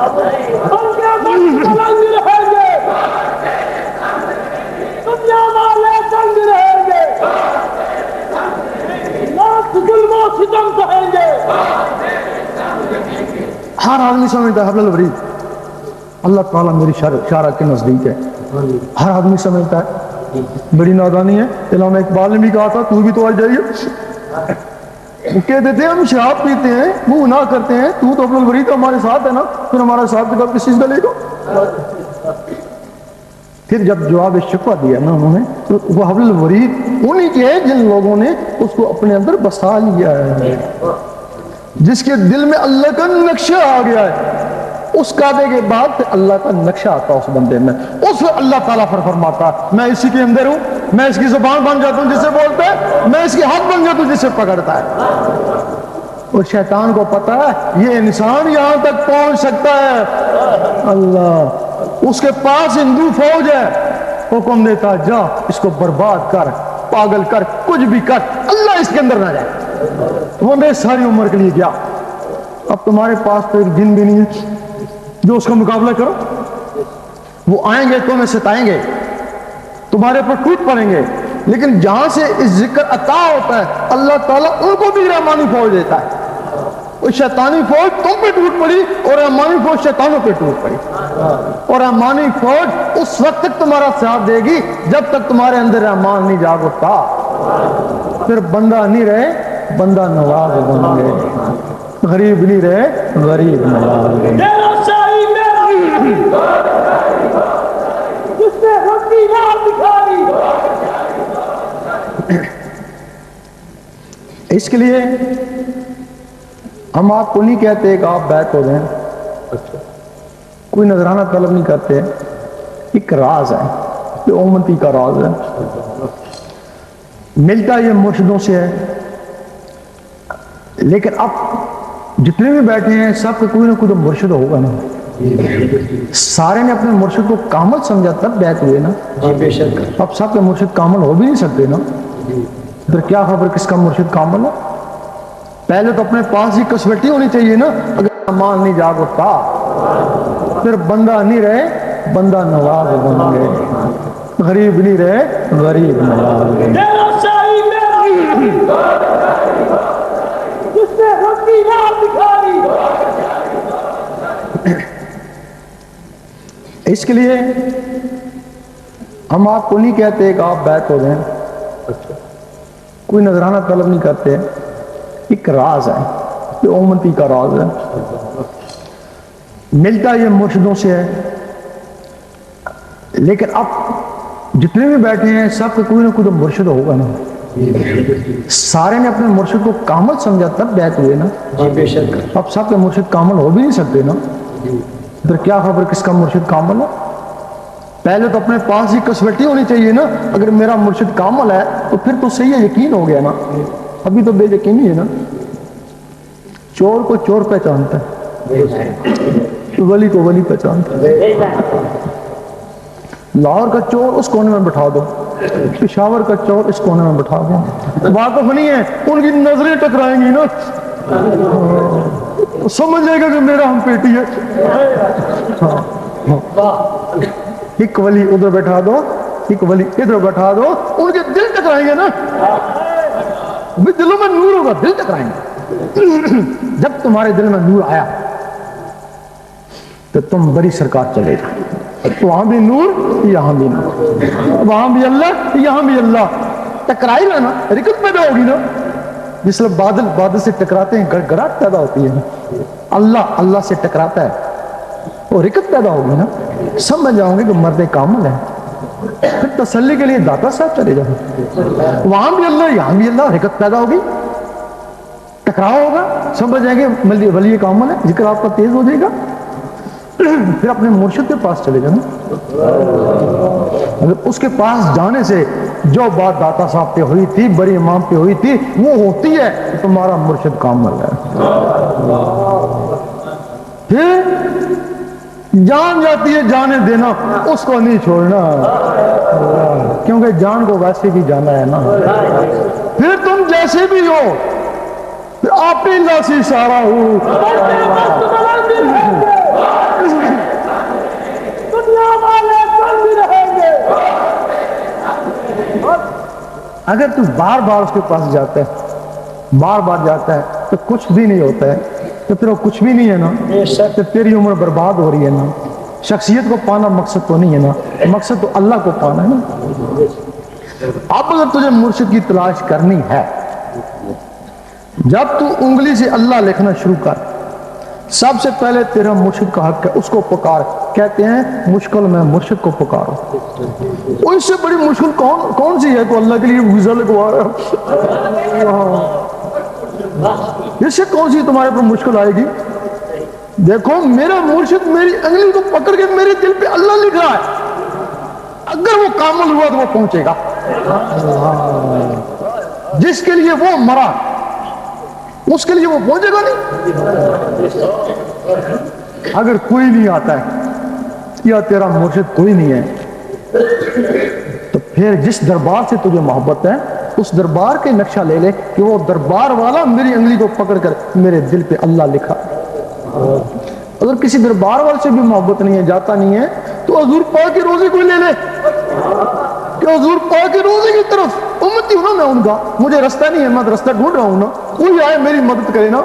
ہر آدمی سمجھتا ہے حبل الورید اللہ تعالیٰ میری شارع کے نزدیک ہے، ہر آدمی سمجھتا ہے، بڑی نادانی ہے۔ علامہ اقبال نے بھی کہا تھا تو بھی تو آ جائیے، وہ کہتے تھے ہم شراب پیتے ہیں منہ نہ کرتے ہیں، تو حبل الورید ہمارے ساتھ ہے نا، پھر ہمارا حساب کتاب کس چیز کا لے گا؟ پھر جب جواب شکوہ دیا نا انہوں نے تو وہ حبل الورید انہی کے ہیں جن لوگوں نے اس کو اپنے اندر بسا لیا ہے، جس کے دل میں اللہ کا نقشہ آ گیا ہے. اس کعبے کے بعد پھر اللہ کا نقشہ آتا اس بندے میں، اس وقت اللہ تعالیٰ فرماتا میں اسی کے اندر ہوں، میں اس کی زبان بن جاتا ہوں جس سے بولتا ہے، میں اس کے ہاتھ بن جاتا ہوں جس سے پکڑتا ہے. اور شیطان کو پتا ہے یہ انسان یہاں تک پہنچ سکتا ہے. اللہ اس کے پاس ہندو فوج ہے، حکم دیتا جا اس کو برباد کر، پاگل کر، کچھ بھی کر، اللہ اس کے اندر نہ جائے. وہ میں ساری عمر کے لیے گیا. اب تمہارے پاس تو ایک دن بھی نہیں ہے جو اس کا مقابلہ کرو. وہ آئیں گے تمہیں ستائیں گے، تمہارے پر ٹوٹ پڑیں گے، لیکن جہاں سے اس ذکر عطا ہوتا ہے اللہ تعالیٰ ان کو بھی رحمانی فوج دیتا ہے. وہ شیطانی فوج تم پہ ٹوٹ پڑی اور رحمانی فوج شیطانوں پہ ٹوٹ پڑی. اور رحمانی فوج اس وقت تک تمہارا ساتھ دے گی جب تک تمہارے اندر رحمان نہیں جاگ اٹھتا. پھر بندہ نہیں رہے بندہ نواز بن گئے، غریب نہیں رہے غریب نواز بن گئے. تیرا شاہی میرا جس نے حق کی راہ دکھائی. اس کے لیے ہم آپ کو نہیں کہتے کہ آپ بیعت ہو جائیں، کوئی نذرانہ طلب نہیں کرتے. ایک راز ہے، یہ امتی کا راز ہے، ملتا یہ مرشدوں سے ہے. لیکن اب جتنے بھی بیٹھے ہیں سب کا کوئی نہ کوئی تو مرشد ہوگا نا. سارے نے اپنے مرشد کو کامل سمجھا تب بیعت ہوئے نا. اب سب کے مرشد کامل ہو بھی نہیں سکتے نا. پھر کیا خبر کس کا مرشد کامل ہے؟ پہلے تو اپنے پاس ہی کسوٹی ہونی چاہیے نا. اگر مان نہیں جاگ اٹھتا پھر بندہ نہیں رہے بندہ نواز بن گئے، غریب نہیں رہے غریب نواز بن گئے. تیرا شاہی میرا جس نے حق کی راہ دکھائی. اس کے لیے ہم آپ کو نہیں کہتے کہ آپ بیعت ہو جائیں، کوئی نذرانہ طلب نہیں کرتے. ایک راز ہے، یہ امتی کا راز ہے، ملتا یہ مرشدوں سے ہے. لیکن اب جتنے بھی بیٹھے ہیں سب کا کوئی نہ کوئی تو مرشد ہوگا نا. سارے نے اپنے مرشد کو کامل سمجھا تب بیعت ہوئے نا. اب سب کے مرشد کامل ہو بھی نہیں سکتے نا. پھر کیا خبر کس کا مرشد کامل ہے؟ پہلے تو اپنے پاس ہی کسوٹی ہونی چاہیے نا. اگر میرا مرشد کامل ہے تو پھر تو صحیح ہے، یقین ہو گیا نا. ابھی تو بے یقینی ہے نا. چور کو چور پہچانتا ہے، ولی کو ولی پہچانتا ہے. لاہور کا چور اس کونے میں بٹھا دو، پشاور کا چور اس کونے میں بٹھا دو، واقف نہیں ہے، ان کی نظریں ٹکرائیں گی نا، سمجھ جائے گا کہ میرا ہم پیٹی ہے. ایک ولی ادھر بیٹھا دو، ایک ولی ادھر بیٹھا دو، ان کے دل ٹکرائیں گے نا. دلوں میں نور ہوگا، دل ٹکرائیں گے. جب تمہارے دل میں نور آیا تو تم بڑی سرکار چلے جا. وہاں بھی نور یہاں بھی نور، وہاں بھی اللہ یہاں بھی اللہ. ٹکرائی نا نا رکت پیدا ہوگی نا. جس طرح بادل بادل سے ٹکراتے ہیں گڑگڑاہٹ پیدا ہوتی ہے. اللہ اللہ سے ٹکراتا ہے وہ رکت پیدا ہوگی نا. سمجھ جاؤں گے کہ مرد کامل ہے. پھر تسلی کے لیے داتا صاحب چلے جاؤ، وہاں بھی اللہ یہاں بھی اللہ. رکت پیدا ہوگی، ٹکراؤ ہوگا، سمجھ جائیں گے ولی کامل ہے، ذکر آپ کا تیز ہو جائے گا. پھر اپنے مرشد کے پاس چلے جانا. اگر اس کے پاس جانے سے جو بات داتا صاحب پہ ہوئی تھی، بڑی امام پہ ہوئی تھی، وہ ہوتی ہے تو تمہارا مرشد کامل ہے. پھر جان جاتی ہے جانے دینا، اس کو نہیں چھوڑنا، کیونکہ جان کو ویسے بھی جانا ہے نا. پھر تم جیسے بھی ہو پھر آپ ہی اللہ سے سارا ہو. دنیا والے کل بھی رہیں گے. اگر تو بار بار اس کے پاس جاتا ہے، بار بار جاتا ہے تو کچھ بھی نہیں ہوتا ہے، تو پھر وہ کچھ بھی نہیں ہے نا. تو تیری عمر برباد ہو رہی ہے نا. شخصیت کو پانا مقصد تو نہیں ہے نا، مقصد تو اللہ کو پانا ہے نا. اب اگر تجھے مرشد کی تلاش کرنی ہے، جب تو انگلی سے اللہ لکھنا شروع کر، سب سے پہلے تیرا مرشد کا حق ہے، اس کو پکار. کہتے ہیں مشکل میں مرشد کو پکارو. اور اس سے بڑی مشکل کون سی ہے تو اللہ کے لیے ویزا لگوا رہا ہے. اس سے کون سی تمہارے پر مشکل آئے گی؟ دیکھو میرا مرشد میری انگلی کو پکڑ کے میرے دل پہ اللہ لکھ رہا ہے. اگر وہ کامل ہوا تو وہ پہنچے گا. جس کے لیے وہ مرا اس کے لیے وہ پہنچے گا نہیں. اگر کوئی نہیں آتا ہے یا تیرا مرشد کوئی نہیں ہے تو پھر جس دربار سے تجھے محبت ہے اس دربار کے نقشہ لے لے کہ وہ دربار والا میری انگلی کو پکڑ کر میرے دل پہ اللہ لکھا. اگر کسی دربار والے سے بھی محبت نہیں ہے، جاتا نہیں ہے، تو حضور پاک کی روزی کوئی لے لے کہ حضور پاک کی روزی کی طرف امتی ہوں نا میں ان کا، مجھے رستہ نہیں ہے، میں رستہ ڈھونڈ رہا ہوں نا، کوئی آئے میری مدد کرے نا.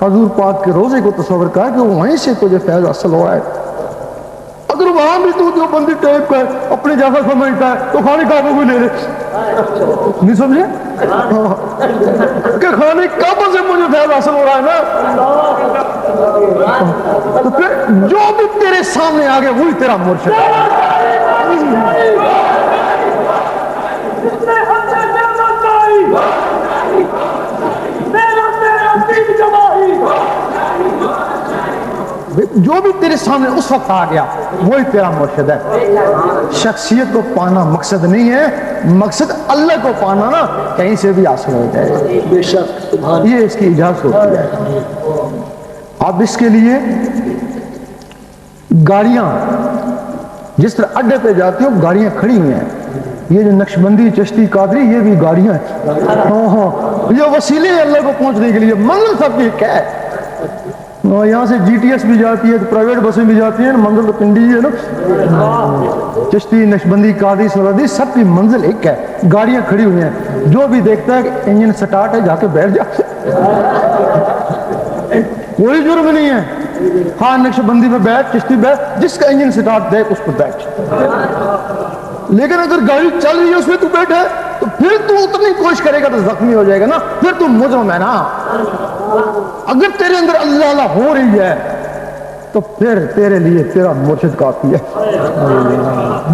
حضور پاک کے روزے کو تصور کر کہ وہیں سے تجھے فیض حاصل ہوا ہے. اگر وہاں بھی تو جو بندی ٹائپ کا ہے اپنے جیسا سمجھتا ہے تو خانے کعبہ کو لے لے. نہیں سمجھے کہ خانے کعبہ سے مجھے فیض حاصل ہو رہا ہے نا، تو پھر جو بھی تیرے سامنے آ گیا وہی تیرا مرشد ہے. جو بھی تیرے سامنے اس وقت آ گیا وہی تیرا مرشد ہے. شخصیت کو پانا مقصد نہیں ہے، مقصد اللہ کو پانا نا کہیں سے بھی حاصل ہو جائے. بے شک یہ اس کی اجازت ہوتی ہے. اب اس کے لیے گاڑیاں جس طرح اڈے پہ جاتی ہو گاڑیاں کھڑی ہوئی ہیں. یہ جو نقشبندی چشتی قادری یہ بھی گاڑیاں ہیں. یہ وسیلے ہیں اللہ کو پہنچنے کے لیے، منزل سب کی ہے. یہاں سے جی ٹی ایس بھی جاتی ہے، پرائیویٹ بسیں بھی جاتی ہیں، منزل تو پنڈی ہے نا. چشتی نقشبندی قادری سرادی سب کی منزل ایک ہے. گاڑیاں کھڑی ہوئی ہیں، جو بھی دیکھتا ہے کہ انجن سٹارٹ ہے جا کے بیٹھ جا، کوئی جرم نہیں ہے. ہاں نقشبندی پہ بیٹھ، چشتی بیٹھ، جس کا انجن سٹارٹ دیکھ اس پہ بیٹھ. لیکن اگر گاڑی چل رہی ہے اس میں تو بیٹھے تو پھر تو اتنی کوشش کرے گا تو زخمی ہو جائے گا نا، پھر تو مجرم ہے نا. اگر تیرے اندر اللہ اللہ ہو رہی ہے تو پھر تیرے لیے تیرا مرشد کافی ہے.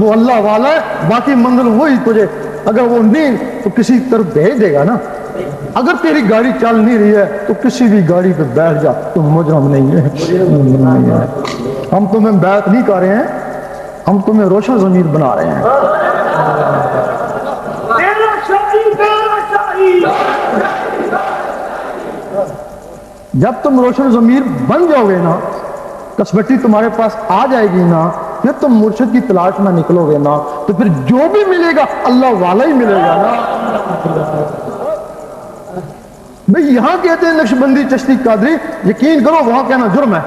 وہ اللہ والا ہے، باقی منزل وہی تجھے، اگر وہ نہیں تو کسی طرف بھیج دے گا نا. اگر تیری گاڑی چل نہیں رہی ہے تو کسی بھی گاڑی پہ بیٹھ جا، تو مجرم نہیں ہے. ہم تمہیں بیعت نہیں کر رہے ہیں، ہم تمہیں روشن ضمیر بنا رہے ہیں. جب تم روشن ضمیر بن جاؤ گے نا، کسوٹی تمہارے پاس آ جائے گی نا، پھر تم مرشد کی تلاش میں نکلو گے نا، تو پھر جو بھی ملے گا اللہ والا ہی ملے گا نا. بھئی یہاں کہتے ہیں نقشبندی چشتی قادری، یقین کرو وہاں کہنا جرم ہے.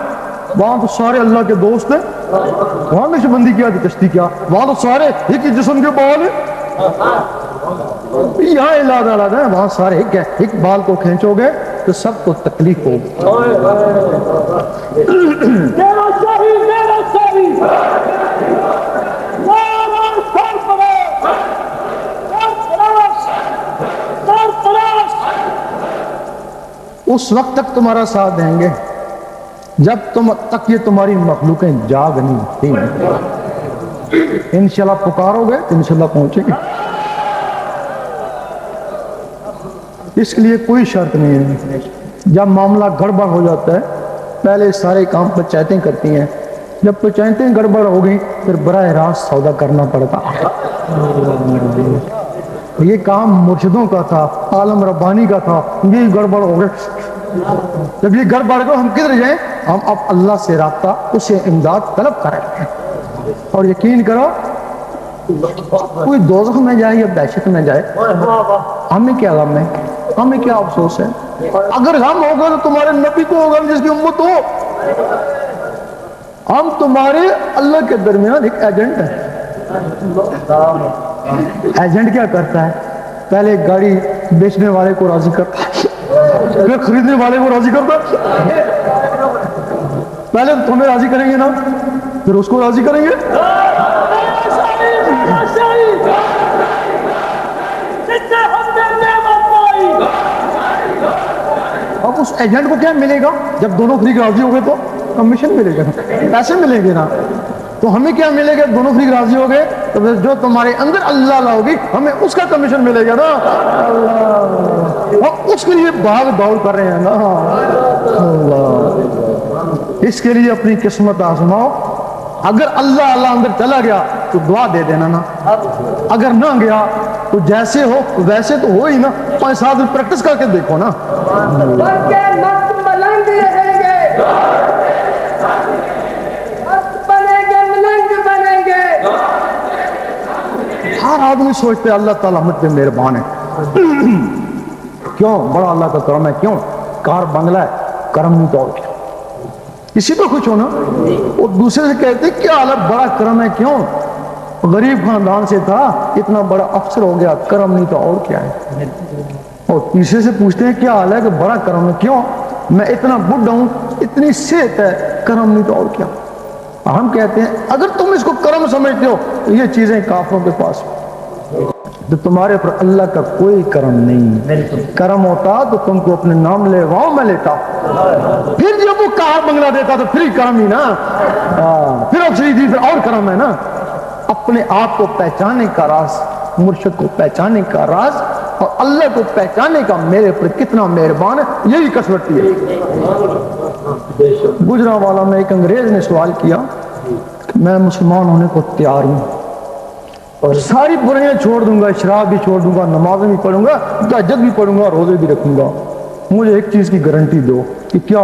وہاں تو سارے اللہ کے دوست ہیں. وہاں نقشبندی کیا تو چشتی کیا، وہاں تو سارے ایک ہی جسم کے بال ہیں. یہاں علاج ہے، وہاں سارے ایک ہے. ایک بال کو کھینچو گے تو سب کو تکلیف ہوگی. اس وقت تک تمہارا ساتھ دیں گے جب تک یہ تمہاری مخلوقیں جاگ نہیں اٹھتی. انشاءاللہ پکارو گے تو انشاءاللہ پہنچے گے. اس کے لیے کوئی شرط نہیں ہے. جب معاملہ گڑبڑ ہو جاتا ہے پہلے سارے کام پنچایتیں کرتی ہیں، جب پنچایتیں گڑبڑ ہو گئی پھر براہ راست سودا کرنا پڑتا. یہ کام مرشدوں کا تھا، عالم ربانی کا تھا، یہ گڑبڑ ہو گئے. جب یہ گڑبڑ گئے ہم کدھر جائیں؟ ہم اب اللہ سے رابطہ، اسے امداد طلب کریں. اور یقین کرو کوئی دوزخ میں جائے یا دہشت میں جائے ہمیں کیا غم ہے، ہمیں کیا افسوس ہے. اگر غم ہوگا تو تمہارے نبی کو ہوگا جس کی امت ہو. ہم تمہارے اللہ کے درمیان ایک ایجنٹ ہے. ایجنٹ کیا کرتا ہے؟ پہلے گاڑی بیچنے والے کو راضی کرتا ہے، پھر خریدنے والے کو راضی کرتا ہے. پہلے تو تمہیں راضی کریں گے نا، پھر اس کو راضی کریں گے. اب اس ایجنٹ کو کیا ملے گا جب دونوں فریق راضی ہو گئے تو کمیشن ملے گا، پیسے ملیں گے نا. تو ہمیں کیا ملے گا؟ دونوں فریق راضی ہو گئے تو پھر جو تمہارے اندر اللہ لاؤ گی ہمیں اس کا کمیشن ملے گا نا. اور اس کے لیے بھاگ دوڑ کر رہے ہیں نا. اللہ اس کے لیے اپنی قسمت آزماؤ. اگر اللہ اللہ اندر چلا گیا تو دعا دے دینا نا، اگر نہ گیا تو جیسے ہو ویسے تو ہو ہی نا. 5 سال پریکٹس کر کے دیکھو نا. ہر آدمی سوچتے اللہ تعالیٰ مجھ پہ مہربان ہے. کیوں؟ بڑا اللہ کا کرم ہے. کیوں؟ کار بنگلہ ہے، کرم نہیں تو اور کیا. اسی پہ خوش ہونا. اور دوسرے سے کہتے کیا حالت بڑا کرم ہے. کیوں؟ غریب خاندان سے تھا اتنا بڑا افسر ہو گیا، کرم نہیں تو اور کیا ہے. اور تیسرے سے پوچھتے ہیں کیا حال ہے کہ بڑا کرم ہے. کیوں؟ میں اتنا بڈھا ہوں، اتنی صحت ہے، کرم نہیں تو اور کیا. ہم کہتے ہیں اگر تم اس کو کرم سمجھتے ہو تو یہ چیزیں کافروں کے پاس تو تمہارے اوپر اللہ کا کوئی کرم نہیں. کرم ہوتا تو تم کو اپنے نام لے واؤں میں لیتا. پھر جب وہ کار بنگلہ دیتا تو پھر کرم ہی نا. پھر اور کرم ہے نا. اپنے آپ کو پہچانے کا راز، مرشد کو پہچانے کا راز اور اللہ کو پہچانے کا میرے اوپر کتنا مہربان ہے، یہی کسوٹی ہے. گجرانوالہ میں ایک انگریز نے سوال کیا کہ میں مسلمان ہونے کو تیار ہوں اور ساری برائیاں چھوڑ دوں گا، شراب بھی چھوڑ دوں گا، نمازیں بھی پڑھوں گا، تہجد بھی پڑھوں گا، روزے بھی رکھوں گا. مجھے ایک چیز کی گارنٹی دو. کہ کیا؟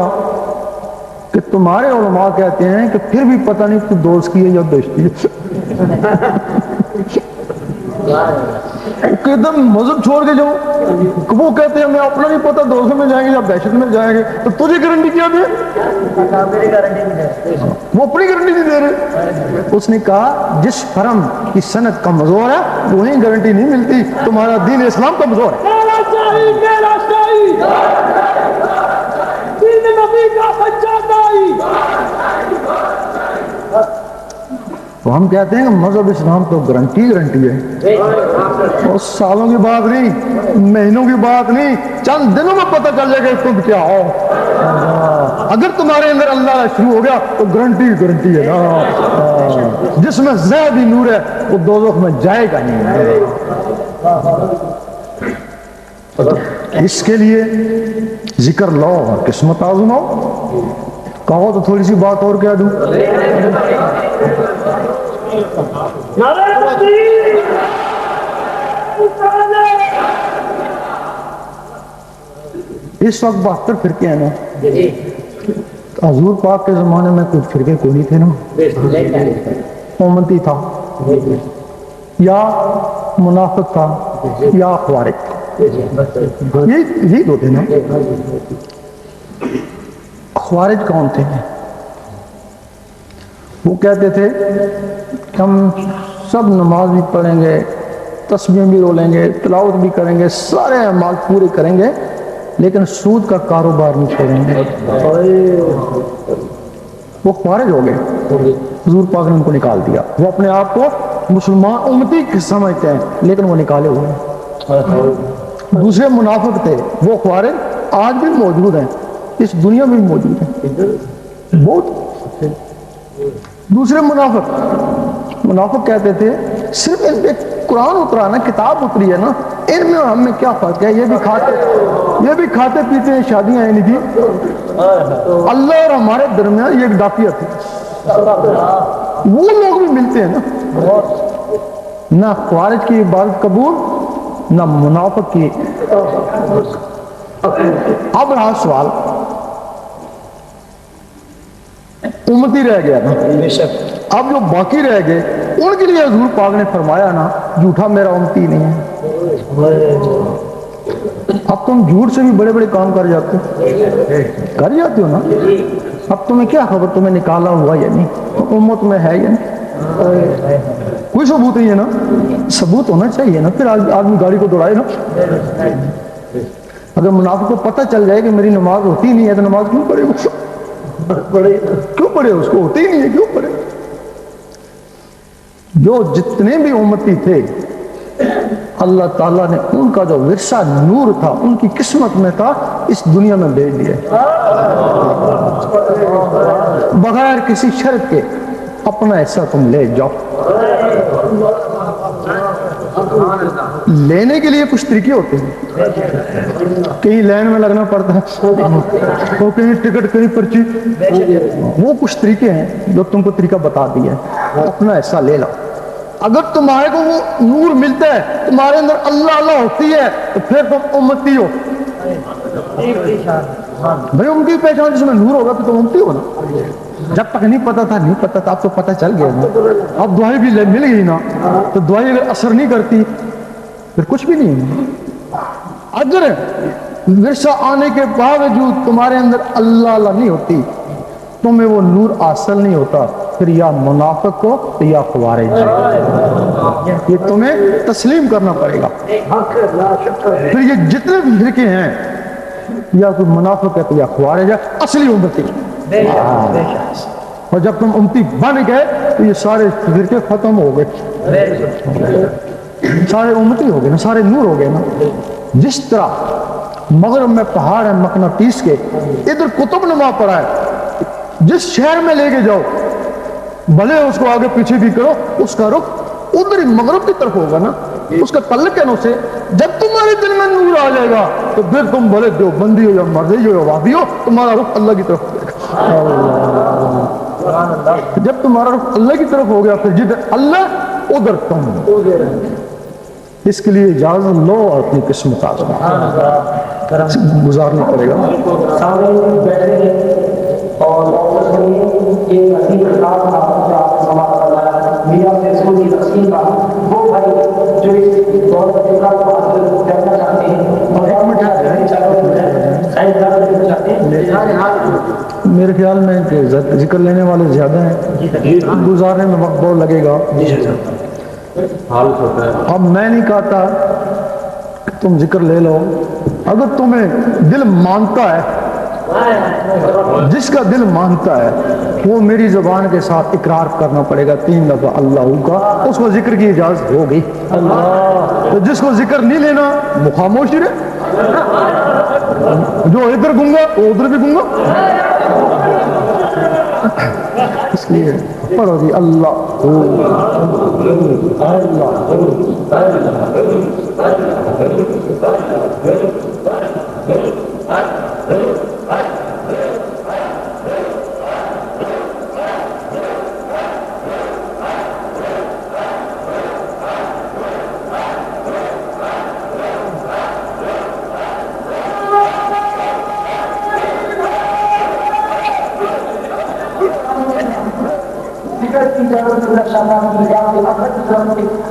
کہ تمہارے علماء کہتے ہیں کہ پھر بھی پتہ نہیں تو دوست کی ہے یا بیشتی ہے. کہ تم مذہب چھوڑ کے جاؤ. وہ کہتے ہیں ہمیں اپنا نہیں پتا دوستوں میں جائیں گے یا دہشت میں جائیں گے. تو تجھے گارنٹی کیا دے؟ وہ اپنی گارنٹی نہیں دے رہے. اس نے کہا جس فرم کی سند کمزور ہے وہیں گارنٹی نہیں ملتی. تمہارا دین اسلام کمزور ہے. تو ہم کہتے ہیں کہ مذہب اسلام تو گارنٹی ہے. اور سالوں کی بات نہیں، مہینوں کی بات نہیں، چند دنوں میں پتہ چل جائے گا تم کیا ہو. اگر تمہارے اندر اللہ شروع ہو گیا تو گارنٹی ہے نا. جس میں زیادہ نور ہے وہ دوزخ میں جائے گا نہیں. اس کے لیے ذکر لو اور قسمت آزماؤ. کہو تو تھوڑی سی بات اور کہہ دوں. اس وقت 72 فرقے ہیں نا. حضور پاک کے زمانے میں کچھ فرقے کوئی نہیں تھے نا. امتی تھا یا منافق تھا یا خوارج تھا. یہی دو تھے نا. خوارج کون تھے؟ وہ کہتے تھے ہم سب نماز بھی پڑھیں گے، تسبیح بھی رولیں گے، تلاوت بھی کریں گے، سارے اعمال پورے کریں گے، لیکن سود کا کاروبار نہیں چھوڑیں گے. وہ خوارج ہو گئے. حضور پاک نے ان کو نکال دیا. وہ اپنے آپ کو مسلمان امتی سمجھتے ہیں لیکن وہ نکالے ہوئے. دوسرے منافق تھے، وہ خوارج آج بھی موجود ہیں، اس دنیا میں بھی موجود ہیں بہت. دوسرے منافق کہتے تھے صرف ان پہ قرآن اترا نا، کتاب اتری ہے نا، ان میں اور ہم میں کیا فرق ہے؟ یہ بھی کھاتے پیتے ہیں، شادیاں ہیں نہیں. اللہ اور ہمارے درمیان یہ ایک ڈاکیا تھی. وہ لوگ بھی ملتے ہیں نا. نہ خوارج کی عبادت قبول، نہ منافق کی. اب رہا سوال، امتی رہ گیا نا. اب جو باقی رہ گئے ان کے لیے حضور پاک نے فرمایا نا جھوٹا میرا امتی نہیں ہے. اب تم جھوٹ سے بھی بڑے بڑے کام کر جاتے ہو نا. اب تمہیں کیا خبر تمہیں نکالا ہوا یا نہیں، امت میں ہے یا نہیں. کوئی ثبوت نہیں ہے نا. ثبوت ہونا چاہیے نا، پھر آدمی گاڑی کو دوڑائے نا. اگر منافق کو پتہ چل جائے کہ میری نماز ہوتی نہیں ہے تو نماز کیوں پڑھے گا؟ کیوں پڑھے؟ اس کو ہوتی ہی نہیں ہے، کیوں پڑھے؟ جو جتنے بھی امتی تھے اللہ تعالیٰ نے ان کا جو ورثہ نور تھا ان کی قسمت میں تھا اس دنیا میں بھیج دیا بغیر کسی شرط کے اپنا حصہ تم لے جاؤ لینے کے لیے کچھ طریقے ہوتے ہیں کہیں لائن میں لگنا پڑتا ہے وہ کہیں ٹکٹ کہیں پرچی وہ کچھ طریقے ہیں جو تم کو طریقہ بتا دیا ہے اپنا حصہ لے لاؤ اگر تمہارے کو وہ نور ملتا ہے تمہارے اندر اللہ اللہ ہوتی ہے تو پھر تم امتی ہو بھائی ان کی پہچان جس میں نور ہوگا تو تم امتی ہو نا جب تک نہیں پتا تھا اب تو پتہ چل گیا نا اب دعائیں بھی مل گئی نا تو دعائیں اگر اثر نہیں کرتی پھر کچھ بھی نہیں اگر ورثہ آنے کے باوجود تمہارے اندر اللہ اللہ نہیں ہوتی تمہیں وہ نور حاصل نہیں ہوتا پھر یا منافق ہو یا خوارج یہ تمہیں تسلیم کرنا پڑے گا پھر یہ جتنے بھی فرقے ہیں یا کوئی منافق ہے تو یا خوارج ہے اصلی امتی اور جب تم امتی بن گئے تو یہ سارے فرقے ختم ہو گئے سارے امتی ہو گئے نا سارے نور ہو گئے نا جس طرح مغرب میں پہاڑ ہے مقناطیس کے ادھر قطب نما پڑا ہے جس شہر میں لے کے جاؤ بھلے اس کو آگے پیچھے بھی کرو اس کا رخ ادھر ہی مغرب کی طرف ہوگا نا اس کا تعلق ہے نا اسے جب تمہارے دل میں نور آ جائے گا تو پھر تم بھلے دیوبندی ہو یا مرزی ہو یا وہابی ہو تمہارا رخ اللہ کی طرف ہوگا جب تمہارا رخ اللہ کی طرف ہو گیا پھر جدھر اللہ ادھر تم اس کے لیے اجازت لو اور اپنی قسمت گزارنا پڑے گا اور یہ نصیب وہ بھائی جو اس دور کو حاصل کرنا چاہتے ہیں میرے خیال میں ذکر لینے والے زیادہ ہیں گزارنے میں وقت بہت لگے گا اب میں نہیں کہتا کہ تم ذکر لے لو اگر تمہیں دل مانتا ہے جس کا دل مانتا ہے وہ میری زبان کے ساتھ اقرار کرنا پڑے گا 3 دفعہ اللہ کا اس کو ذکر کی اجازت ہو گئی تو جس کو ذکر نہیں لینا وہ خاموشی رہے جو ادھر گونگا وہ ادھر بھی گونگا اس لیے پڑھو جی اللہ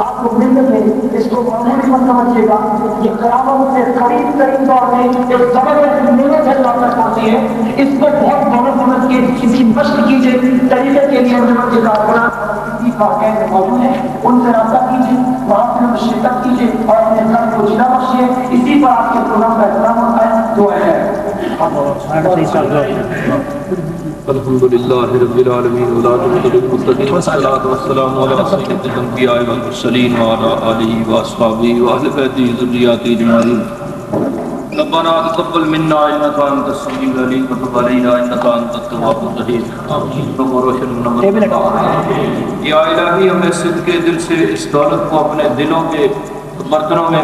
آپ کو ملنے میں اس کو معمولی مت سمجھیے گا یہ قیامت سے قریب ترین دور میں ایک زبردست محنت ہے اللہ تک پہنچی ہے اس کو بہت محنت سمجھ کے اس کی مشق کیجیے طریقے کے لیے محنت کے کارکنان موجود ہیں ان سے رابطہ کیجیے وہاں سے شرکت کیجیے اور اپنے قلب کو جلا بخشیے اسی پر آپ کے پروگرام کا احترام ہوتا ہے دعا ہے الحمد لله رب العالمين والعاقبة للمتقين والصلاة والسلام على سيد الأنبياء والمرسلين وعلى آله وأصحابه وأهل بيته ذريته أجمعين ربنا تقبل منا إنك أنت السميع العليم وتب علينا إنك أنت التواب الرحيم رب روشن منور یا الہی ہمیں صدق دل سے اس دولت کو اپنے دلوں کے برتنوں میں